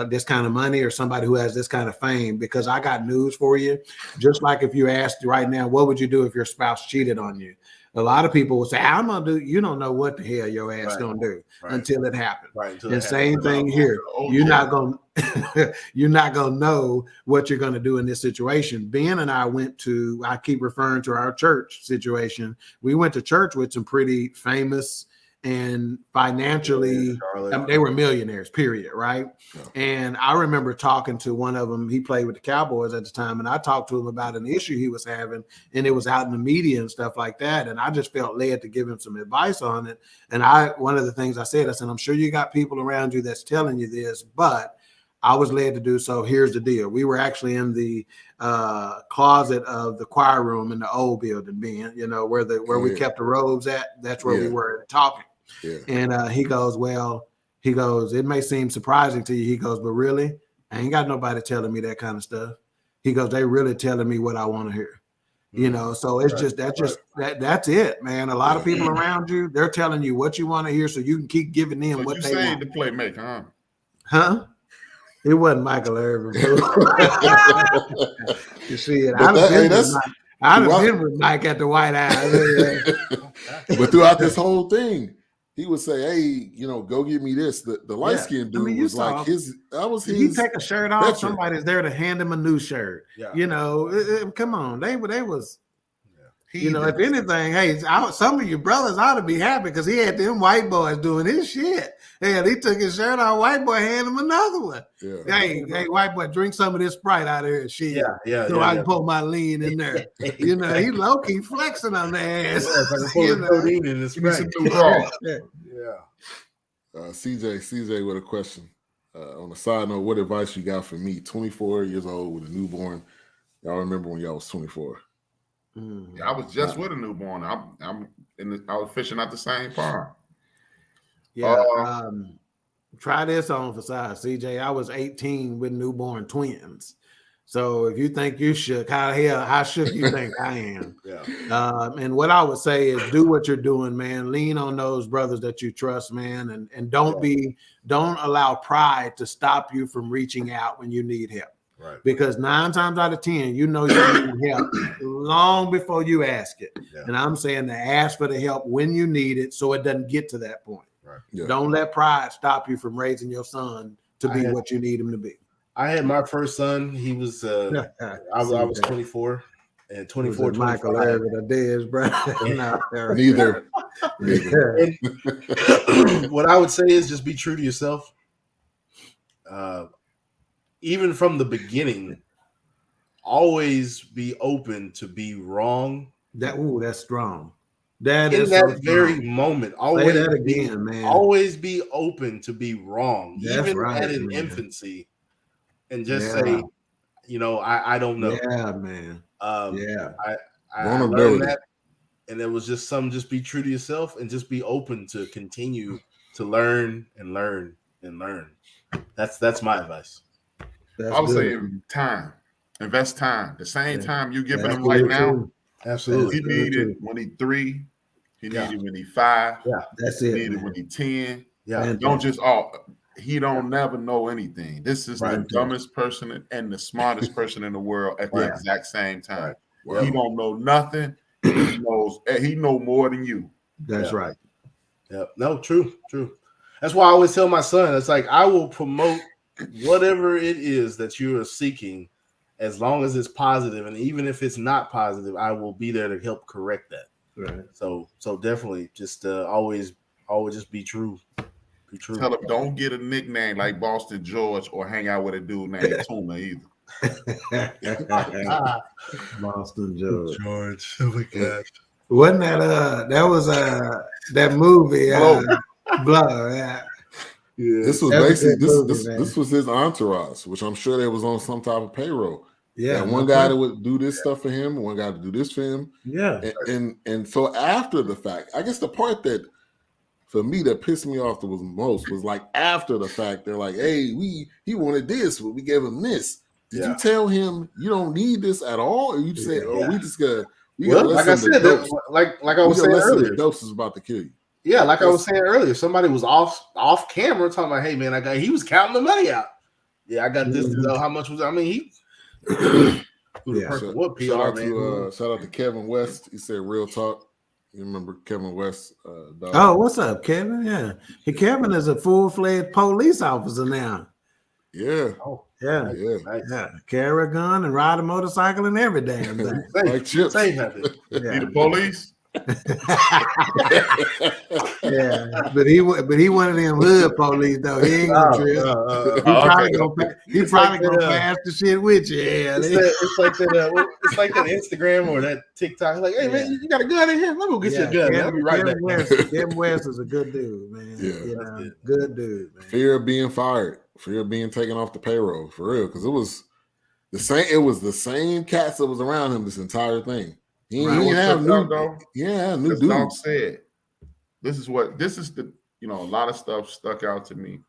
This kind of money, or somebody who has this kind of fame, because I got news for you. Just like if you asked right now, what would you do if your spouse cheated on you? A lot of people will say, I'm gonna do, you don't know what the hell your ass gonna do until it happens. Right, and same thing here. You're not gonna know what you're gonna do in this situation. Ben and I I keep referring to our church situation. We went to church with some pretty famous and financially, they were millionaires, period, right? Yeah. And I remember talking to one of them. He played with the Cowboys at the time, and I talked to him about an issue he was having, and it was out in the media and stuff like that. And I just felt led to give him some advice on it. And one of the things I said, I'm sure you got people around you that's telling you this, but I was led to do so. Here's the deal. We were actually in the closet of the choir room in the old building, Ben, where we kept the robes at. That's where we were talking. Yeah. And he goes, it may seem surprising to you. He goes, but really, I ain't got nobody telling me that kind of stuff. He goes, they really telling me what I want to hear. So it's that's it, man. A lot of people around you, they're telling you what you want to hear, so you can keep giving them so what you they want. The playmaker, huh? It wasn't Michael Irvin. You see it. I'd have been with Mike at the White House. But throughout this whole thing, he would say, "Hey, go get me this." The light skinned dude was like his. That was his. He take a shirt off. Veteran. Somebody's there to hand him a new shirt. Yeah. Come on, they was. Yeah. If anything, hey, some of your brothers ought to be happy because he had them white boys doing his shit. And he took his shirt off. White boy hand him another one. Yeah. Hey, white boy, drink some of this Sprite out of here, shit. So I can put my lean in there. He low key flexing on their ass. Codeine in this Sprite. CJ with a question. On a side note, what advice you got for me? 24 years old with a newborn. Y'all remember when y'all was 24? Yeah, I was just with a newborn. I was fishing at the same pond. Yeah. Try this on for size, CJ. I was 18 with newborn twins. So if you think you shook, how shook you think I am? Yeah. And what I would say is do what you're doing, man. Lean on those brothers that you trust, man, and don't allow pride to stop you from reaching out when you need help. Right. Because 9 times out of 10, you need help long before you ask it. Yeah. And I'm saying to ask for the help when you need it so it doesn't get to that point. Right. Yeah. Don't let pride stop you from raising your son to be what you need him to be. I had my first son. He was I was 24. And 24, Michael Irvin or Dez, bro. Neither. And what I would say is just be true to yourself. Even from the beginning, always be open to be wrong. That's strong. Very moment. Always say that again, man. Always be open to be wrong, even at an infancy, and just say, I don't know. Yeah, man. I learned that, and it was just just be true to yourself and just be open to continue to learn and learn and learn. That's my advice. I would say time. Invest time. The same time you giving him right now. Absolutely. He needed when he 3. He needed when he 5. Yeah, that's it. He needed when he 10. Yeah. Don't just he don't never know anything. This is the dumbest person and the smartest person in the world at the exact same time. Right. Well, he don't know nothing. He know more than you. That's right. Yeah. No, true. That's why I always tell my son, it's like I will promote whatever it is that you are seeking as long as it's positive, and even if it's not positive, I will be there to help correct that. Right. So definitely just always just be true. Be true. Tell him don't get a nickname like Boston George or hang out with a dude named Tuna either. Boston George. Oh my gosh. Wasn't that was that movie Blow, yeah. This was basically this was his entourage, which I'm sure they was on some type of payroll. Yeah, one guy that would do this stuff for him, one guy to do this for him. Yeah, and so after the fact, I guess the part that for me that pissed me off the most was like after the fact, they're like, "Hey, he wanted this, but we gave him this." Did you tell him you don't need this at all, or you just say, "Oh, we just got." Like I said, like I was saying earlier, the dose is about to kill you. Yeah, like I was saying earlier, somebody was off camera talking about, "Hey man, he was counting the money out." Yeah, I got this. How much was? I mean, he. What PR, shout out to Kevin West. He said, "Real talk." You remember Kevin West? Oh, what's up, Kevin? Yeah, Kevin is a full-fledged police officer now. Yeah. Oh, yeah. Nice. Yeah. Carry a gun and ride a motorcycle and every damn thing. Like chips. Same Be the police. Yeah, but he one of them hood police though. He ain't gonna trip. He probably gonna pass the shit with you. Yeah, it's like that. It's like that Instagram or that TikTok. Like, hey man, you got a gun in here? Let me go get you a gun. I'll be right back. Kevin West is a good dude, man. Yeah, good dude. Man. Fear of being fired, fear of being taken off the payroll for real, because it was the same. It was the same cats that was around him this entire thing. He didn't have new dudes. Dawk said, this is the a lot of stuff stuck out to me.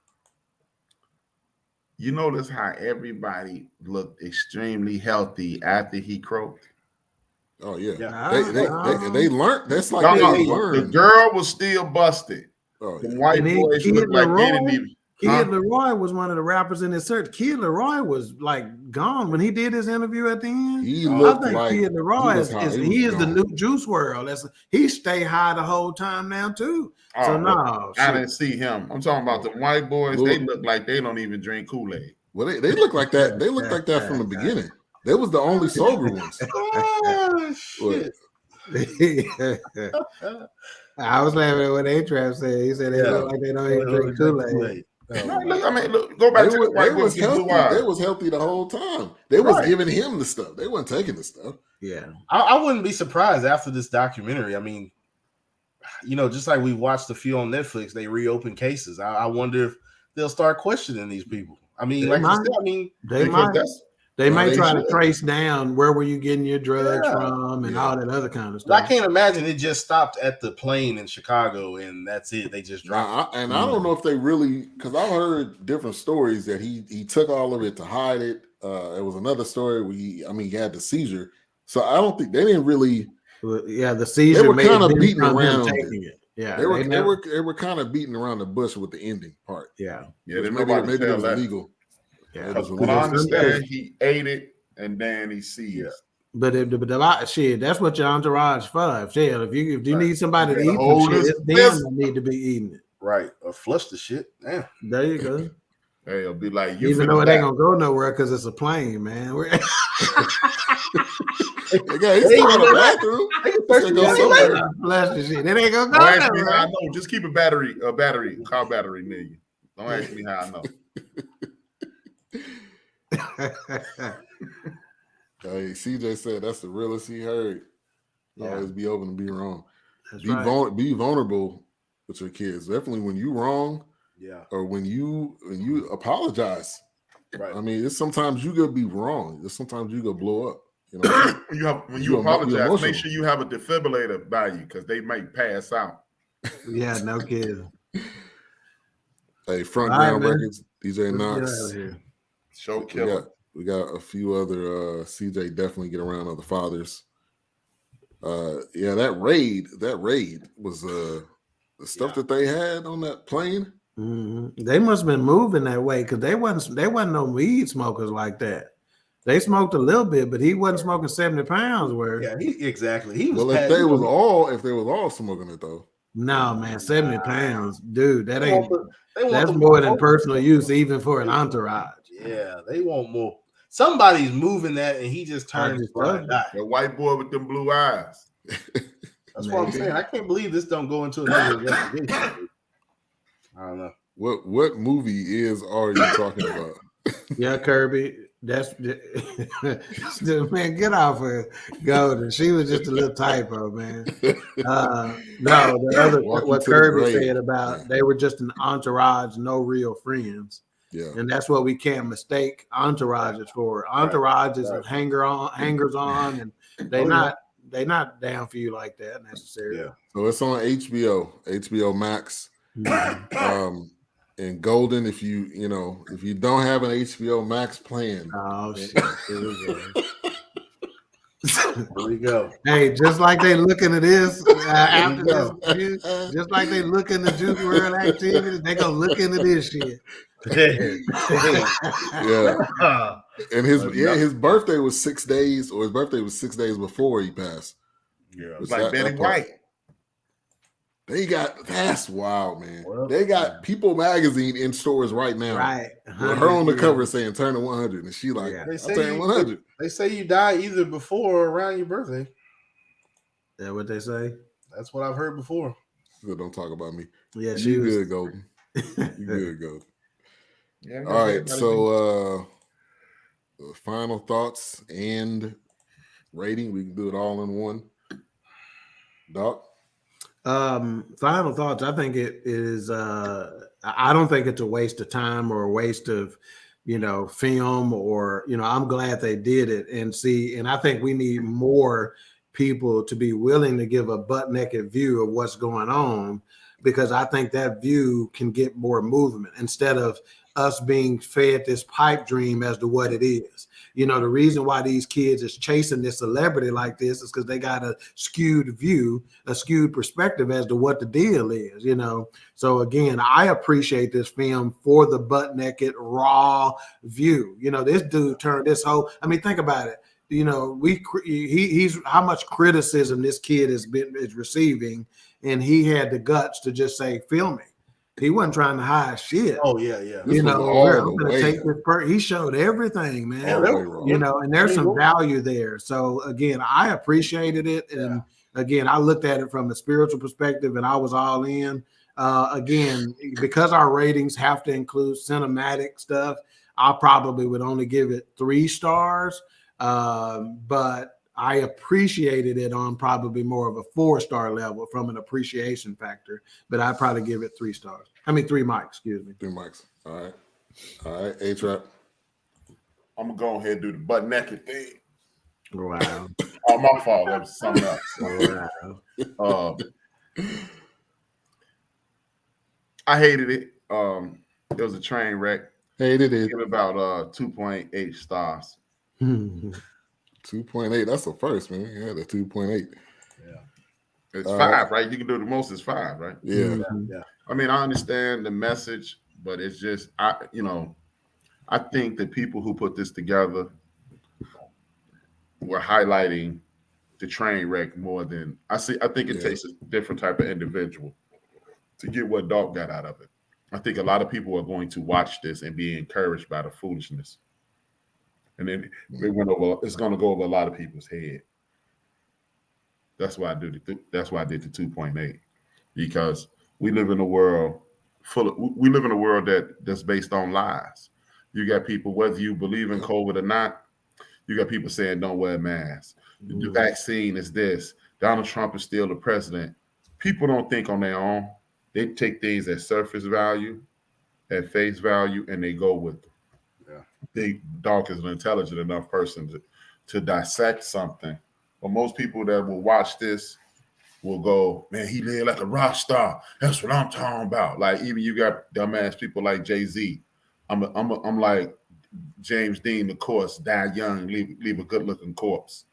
You notice how everybody looked extremely healthy after he croaked. Oh yeah. They learned. That's like they learned. The girl was still busted. Oh, the white boys looked like they didn't even. Kid Leroy was one of the rappers in his search. Kid Leroy was like gone when he did his interview at the end. He looked like Kid Leroy is the new Juice Wrld. He stay high the whole time now too. So no, I didn't see him. I'm talking about the white boys. They look like they don't even drink Kool-Aid. Well, they look like that. They looked like that from the beginning. They was the only sober ones. Oh shit. I was laughing at what HRap said. He said they look like they don't even drink Kool-Aid. Go back to the white boys. They was healthy the whole time. They was giving him the stuff. They weren't taking the stuff. Yeah, I wouldn't be surprised after this documentary. I mean, just like we watched a few on Netflix, they reopen cases. I wonder if they'll start questioning these people. I mean, they might try to trace down where were you getting your drugs from and all that other kind of stuff. But I can't imagine it just stopped at the plane in Chicago and that's it. They just dropped it. I don't know if they really, because I've heard different stories that he took all of it to hide it. It was another story where he had the seizure. So I don't think they didn't really. The seizure. They were kind of beating around it. Yeah, they were kind of beating around the bush with the ending part. Yeah. Maybe it was illegal. Yeah, what I understand, he ate it and then he seized. But shit, that's what your entourage for. If you need somebody to eat some shit, it's them that need to be eating it. Right, or flush the shit. Damn. There you go. Hey, it'll be like even though it ain't gonna go nowhere because it's a plane, man. He's still in the bathroom. Flush the shit. It ain't gonna go nowhere. I know. Just keep a car battery near you. Don't ask me how I know. Hey, CJ said that's the realest he heard. Always be open to be wrong. Be vulnerable with your kids. Definitely when you wrong, or when you apologize. Right. I mean, it's sometimes you gonna be wrong. It's sometimes you gonna blow up. When you apologize, make sure you have a defibrillator by you because they might pass out. Yeah, no kidding. Hey, Front Ground Records, DJ Knox. Show killer. We got a few other CJ definitely get around other fathers. That raid was the stuff that they had on that plane. Mm-hmm. They must have been moving that way because they wasn't no weed smokers like that. They smoked a little bit, but he wasn't smoking 70 pounds worth. Yeah, exactly. He was. Well, if they was all smoking it though. No, man, 70 pounds, dude. That ain't. That's more than personal use, even for an entourage. Yeah, they want more. somebody's moving that, and he just turned his blind eye. The white boy with them blue eyes. That's what I'm saying. I can't believe this don't go into another investigation. I don't know. What movie are you talking about? Yeah, Kirby. That's man, get off her Golden. She was just a little typo, man. No, the other what Kirby said about they were just an entourage, no real friends. Yeah. And that's what we can't mistake entourages for. Entourages and hangers on, and they not down for you like that necessarily. Yeah. So it's on HBO Max. And Golden, if you don't have an HBO Max plan. Oh shit. Here we go. Hey, just like they looking at this after this, just like they look in the Juice Wrld activity, they gonna look into this shit. Yeah. And his birthday was 6 days, or his birthday was 6 days before he passed. Yeah, it's like Betty White. That's wild, man. Well, they got People magazine in stores right now. Right. With her on the cover saying turn to 100. And she like, I turned 100. They say you die either before or around your birthday. Is that what they say? That's what I've heard before. So don't talk about me. Yeah, you good, Golden. You good, Golden. Yeah, all right. So final thoughts and rating. We can do it all in one. Dawk? Final thoughts. I think it is I don't think it's a waste of time or a waste of film, or I'm glad they did it. And I think we need more people to be willing to give a butt naked view of what's going on, because I think that view can get more movement instead of us being fed this pipe dream as to what it is. The reason why these kids is chasing this celebrity like this is because they got a skewed view, a skewed perspective as to what the deal is, So again, I appreciate this film for the butt naked, raw view. This dude turned this whole, think about it. He's how much criticism this kid is receiving, and he had the guts to just say, film me. He wasn't trying to hide shit. Oh yeah. I'm gonna take this he showed everything, man. And there's some value there. So again, I appreciated it, and again, I looked at it from a spiritual perspective, and I was all in. Again, because our ratings have to include cinematic stuff, I probably would only give it 3 stars. But I appreciated it on probably more of a 4-star level from an appreciation factor, but I'd probably give it 3 stars. 3 mics, excuse me. 3 mics. All right. HRap. I'm gonna go ahead and do the butt naked thing. Wow. Oh, my fault. That was something else. Wow. I hated it. It was a train wreck. Hated it. Give it about 2.8 stars. 2.8. That's the first, man. Yeah, the 2.8. Yeah. It's 5, right? You can do the most is 5, right? Yeah. I understand the message, but it's just I think the people who put this together were highlighting the train wreck more than I think it takes a different type of individual to get what Dawk got out of it. I think a lot of people are going to watch this and be encouraged by the foolishness. And then it's going to go over a lot of people's head. That's why I did the 2.8, because we live in a world that's based on lies. You got people, whether you believe in COVID or not, you got people saying don't wear a mask. The vaccine is this. Donald Trump is still the president. People don't think on their own. They take things at surface value, at face value, and they go with them. Dawk is an intelligent enough person to dissect something. But most people that will watch this will go, man, he lived like a rock star. That's what I'm talking about. Like, even you got dumbass people like Jay-Z. I'm like James Dean, of course, die young, leave a good-looking corpse.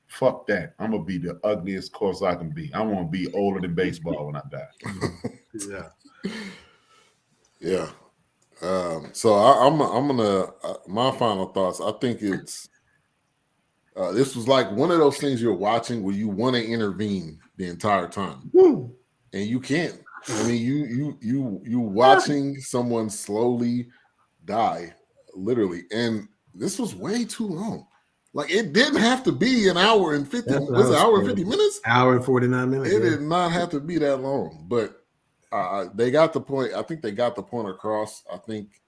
Fuck that. I'm gonna be the ugliest corpse I can be. I want to be older than baseball when I die. Yeah. So I'm gonna my final thoughts. I think it's this was like one of those things you're watching where you want to intervene the entire time, and you can't. You watching someone slowly die, literally. And this was way too long. Like, it didn't have to be an hour and 50. That's what Was I it an hour and saying. 50 minutes? Hour and 49 minutes. It did not have to be that long, but they got the point. I think they got the point across. I think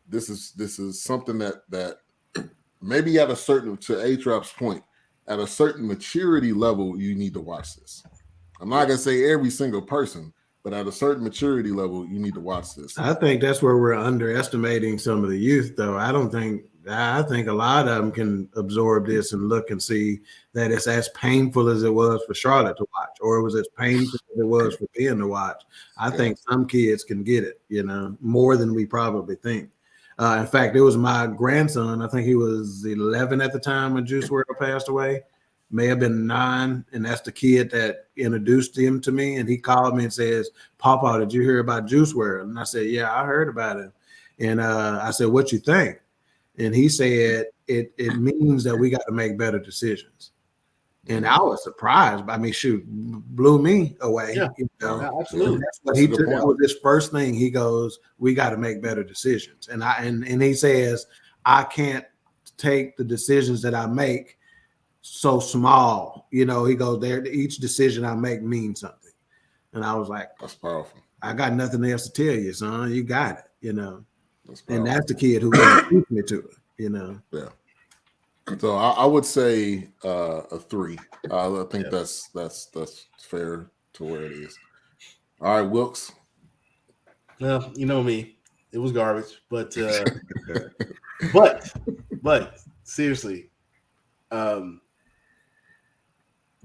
this is something that maybe at a certain, to HRap's point, at a certain maturity level, you need to watch this. I'm not gonna say every single person, but at a certain maturity level, you need to watch this. I think that's where we're underestimating some of the youth, though. I think a lot of them can absorb this and look and see that it's as painful as it was for Charlotte to watch, or it was as painful as it was for Ben to watch. I think some kids can get it, more than we probably think. In fact, it was my grandson. I think he was 11 at the time when Juice Wrld passed away. May have been 9, and that's the kid that introduced him to me. And he called me and says, "Papa, did you hear about Juice Wrld?" And I said, "Yeah, I heard about it." And I said, "What you think?" And he said, it means that we got to make better decisions. And I was surprised. I mean, shoot, blew me away. Yeah, absolutely. That's what he took. That was his first thing. He goes, "We got to make better decisions." And he says, "I can't take the decisions that I make so small." He goes, "There, each decision I make means something." And I was like, "That's powerful. I got nothing else to tell you, son. You got it." That's and that's the kid who introduced me to it. Yeah. So I would say a 3. I think that's fair to where it is. All right, Wilks. Well, you know me, it was garbage, but but seriously,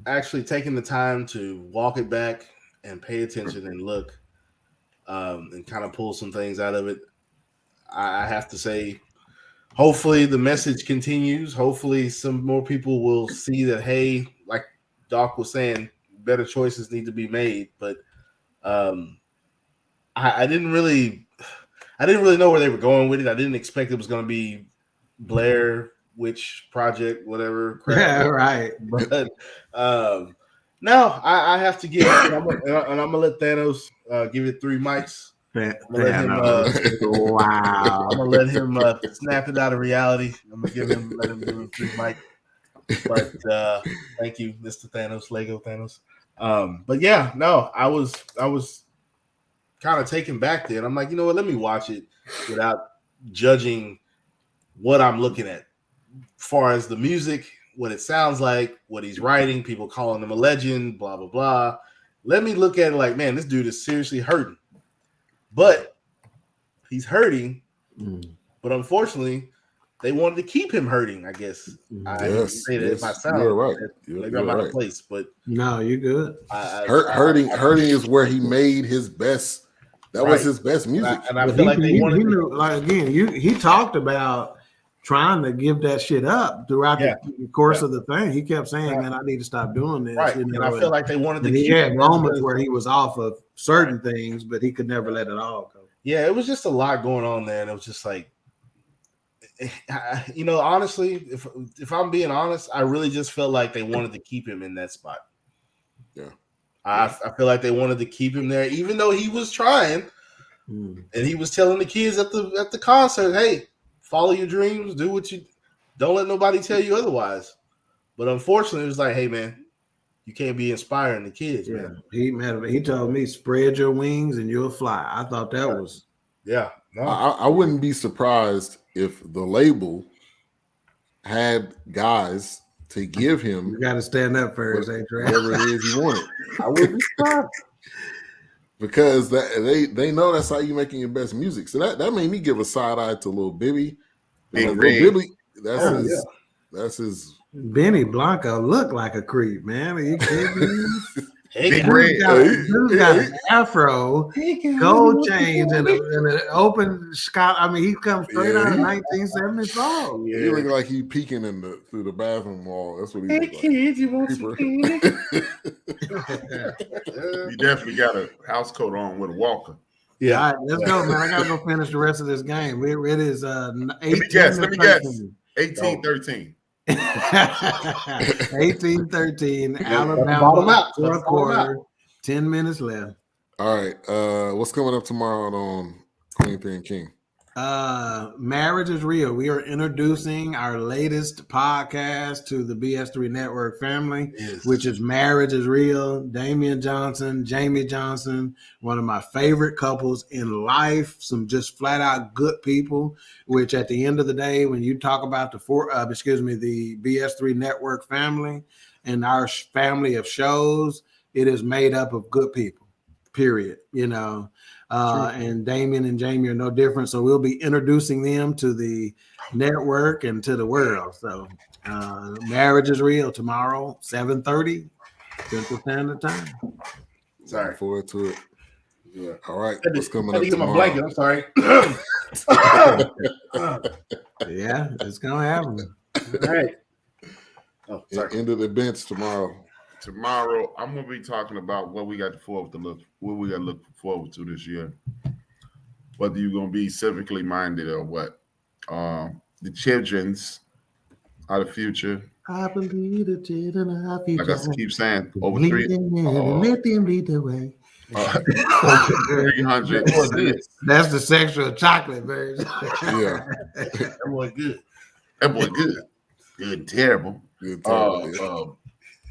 actually taking the time to walk it back and pay attention and look, and kind of pull some things out of it. I have to say, hopefully the message continues. Hopefully some more people will see that, hey, like Dawk was saying, better choices need to be made. But I didn't really know where they were going with it. I didn't expect it was going to be Blair Witch Project, whatever. Crap. Yeah, right. But now I have to give, and I'm gonna let Thanos give it 3 mics. Wow. I'm gonna let him snap it out of reality. I'm gonna let him give him 3 mics. But thank you, Mr. Thanos, Lego Thanos. But yeah, no, I was kind of taken back there. And I'm like, you know what? Let me watch it without judging what I'm looking at. As far as the music, what it sounds like, what he's writing, people calling him a legend, blah, blah, blah. Let me look at it like, man, this dude is seriously hurting. But he's hurting. But unfortunately, they wanted to keep him hurting, I guess. I say that if I sound you're right. Maybe I'm out of place, but no, you're good. Hurting is where he made his best. That was his best music. And I feel like they wanted to, like, again, he talked about trying to give that shit up throughout the course of the thing. He kept saying, man, I need to stop doing this. Right. And I feel like they wanted to keep had moments where he was off of certain things, but he could never let it all go. Yeah, it was just a lot going on there. And it was just like, honestly, if I'm being honest, I really just felt like they wanted to keep him in that spot. Yeah. I feel like they wanted to keep him there, even though he was trying, and he was telling the kids at the concert, "Hey, follow your dreams, do what you don't let nobody tell you otherwise." But unfortunately, it was like, "Hey, man, you can't be inspiring the kids, man." He told me, "Spread your wings and you'll fly." I thought that was No. I wouldn't be surprised if the label had guys to give him. You got to stand up first, whatever it is he wanted. I wouldn't be surprised. Because they know that's how you making your best music. So that made me give a side eye to Lil Bibby. Lil Bibby, that's his. Benny Blanco looked like a creep, man. Are you kidding me? Big Dude got an afro, gold chains, and an open sky. I mean, he comes straight out of 1974. He look like he peeking through the bathroom wall. That's what he looks like. Kids, you want some candy? He definitely got a house coat on with a walker. Yeah, all right, let's go, man. I gotta go finish the rest of this game. It is 18. Let me guess. 18-13. 18-13, Alabama, fourth quarter, 10 minutes left. All right. What's coming up tomorrow on Queen 3 and King? Marriage is Real. We are introducing our latest podcast to the BS3 Network family, which is Marriage is Real. Damian Johnson, Jamie Johnson, one of my favorite couples in life. Some just flat out good people, which at the end of the day, when you talk about the BS3 Network family and our family of shows, it is made up of good people, period. And Damien and Jamie are no different. So we'll be introducing them to the network and to the world. So Marriage is Real tomorrow, 7:30 Central Standard Time. Sorry. Looking forward to it. Yeah. All right. What's coming up tomorrow? My blanket. I'm sorry. Yeah, it's going to happen. All right. Oh, sorry. End of the bench tomorrow. Tomorrow, I'm gonna be talking about what we got to look forward to this year. Whether you're gonna be civically minded or what. The children's are the future. I believe the children are future. Like I keep saying, over Let 300. them lead the way. 300. That's the sexual chocolate version. Yeah. That boy good. That boy good. Good, terrible. Good terrible.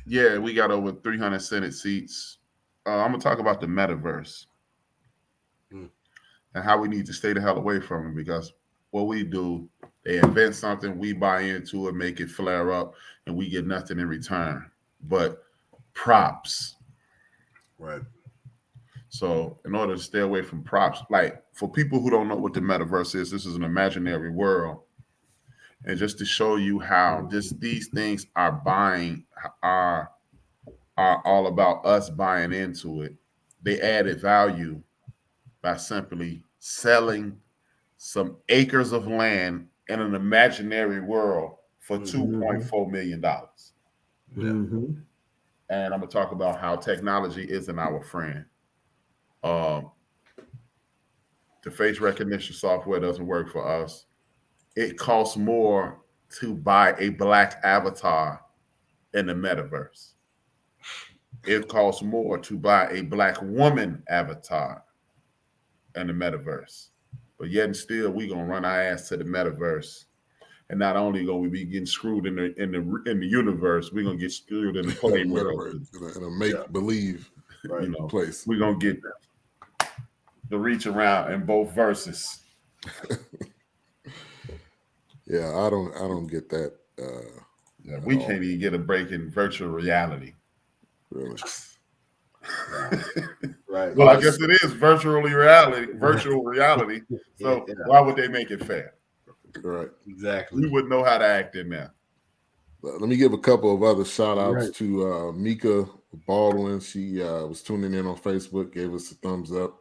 Yeah, we got over 300 Senate seats. I'm going to talk about the metaverse and how we need to stay the hell away from it, because what we do, they invent something, we buy into it, make it flare up, and we get nothing in return but props. Right. So in order to stay away from props, like for people who don't know what the metaverse is, this is an imaginary world. And just to show you how these things are all about us buying into it. They added value by simply selling some acres of land in an imaginary world for $2.4 million. Mm-hmm. And I'm gonna talk about how technology isn't our friend. The face recognition software doesn't work for us. It costs more to buy a black avatar in the metaverse. It costs more to buy a black woman avatar in the metaverse. But yet and still, we're gonna run our ass to the metaverse. And not only gonna we be getting screwed in the universe, we're gonna get screwed in the play world. In a make believe place. We're gonna get the reach around in both verses. Yeah, I don't get that. We can't even get a break in virtual reality. Really. Right. Well, I guess it is virtual reality. So why would they make it fair? Right. Exactly. We wouldn't know how to act in there. Let me give a couple of other shout outs to Mika Baldwin. She was tuning in on Facebook, gave us a thumbs up.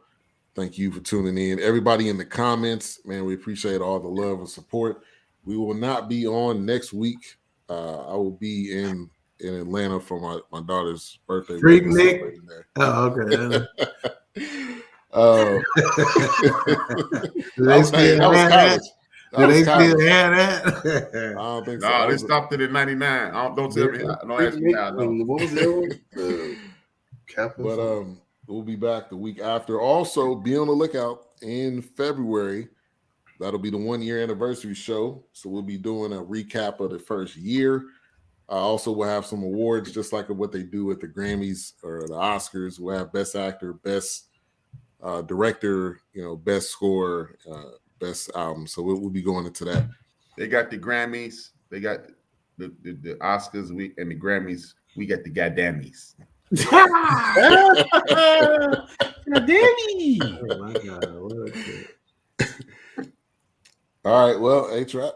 Thank you for tuning in. Everybody in the comments, man, we appreciate all the love and support. We will not be on next week. I will be in Atlanta for my daughter's birthday. Freak Nick. Oh, okay. That was college. Do they still have that? I don't think so. No, they stopped it at 99. Don't tell me. Don't ask me how. No. What was the But we'll be back the week after. Also, be on the lookout in February. That'll be the 1-year anniversary show. So we'll be doing a recap of the first year. Also, we'll have some awards, just like what they do at the Grammys or the Oscars. We'll have Best Actor, Best Director, Best Score, Best Album. So we'll be going into that. They got the Grammys. They got the Oscars. And the Grammys. We got the goddammies. Danny. Oh my God. All right. Well, HRap.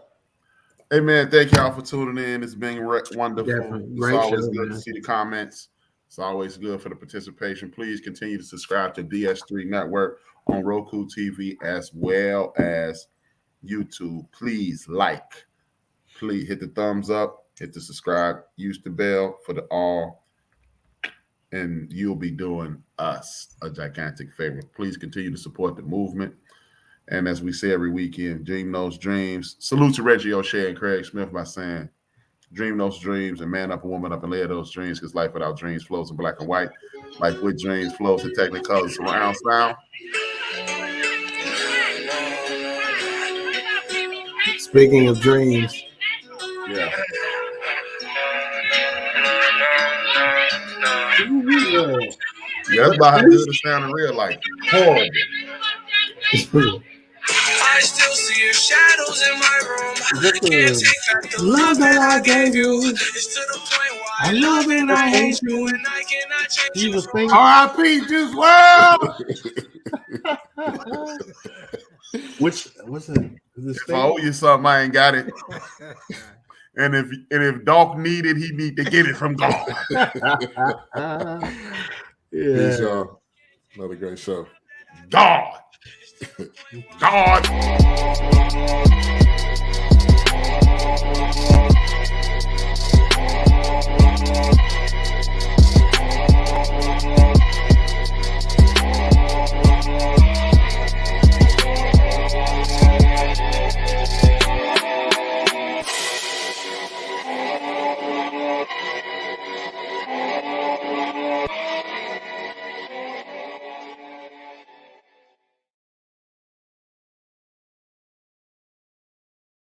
Hey, man, thank y'all for tuning in. It's been wonderful. Definitely. It's Great always show, good man. to see the comments. It's always good for the participation. Please continue to subscribe to BS3 Network on Roku TV as well as YouTube. Please hit the thumbs up, hit the subscribe, use the bell for the all, and you'll be doing us a gigantic favor. Please continue to support the movement. And as we say every weekend, dream those dreams. Salute to Reggie O'Shea and Craig Smith by saying, dream those dreams and man up and woman up and live those dreams, because life without dreams flows in black and white. Life with dreams flows in technicolor surround sound. Speaking of dreams. Yeah. That's about how good it sound in real life. Horrible. I still see your shadows in my room. Is Can't take back the Love that I gave you. It's to the point where I love and I hate you. and I cannot change He's you. a singer. R.I.P. Juice Wrld. Which what's it? Is it If I owe you something, I ain't got it. And if Dawk need it, he need to get it from Dawk. Peace, y'all. Another great show. God. God.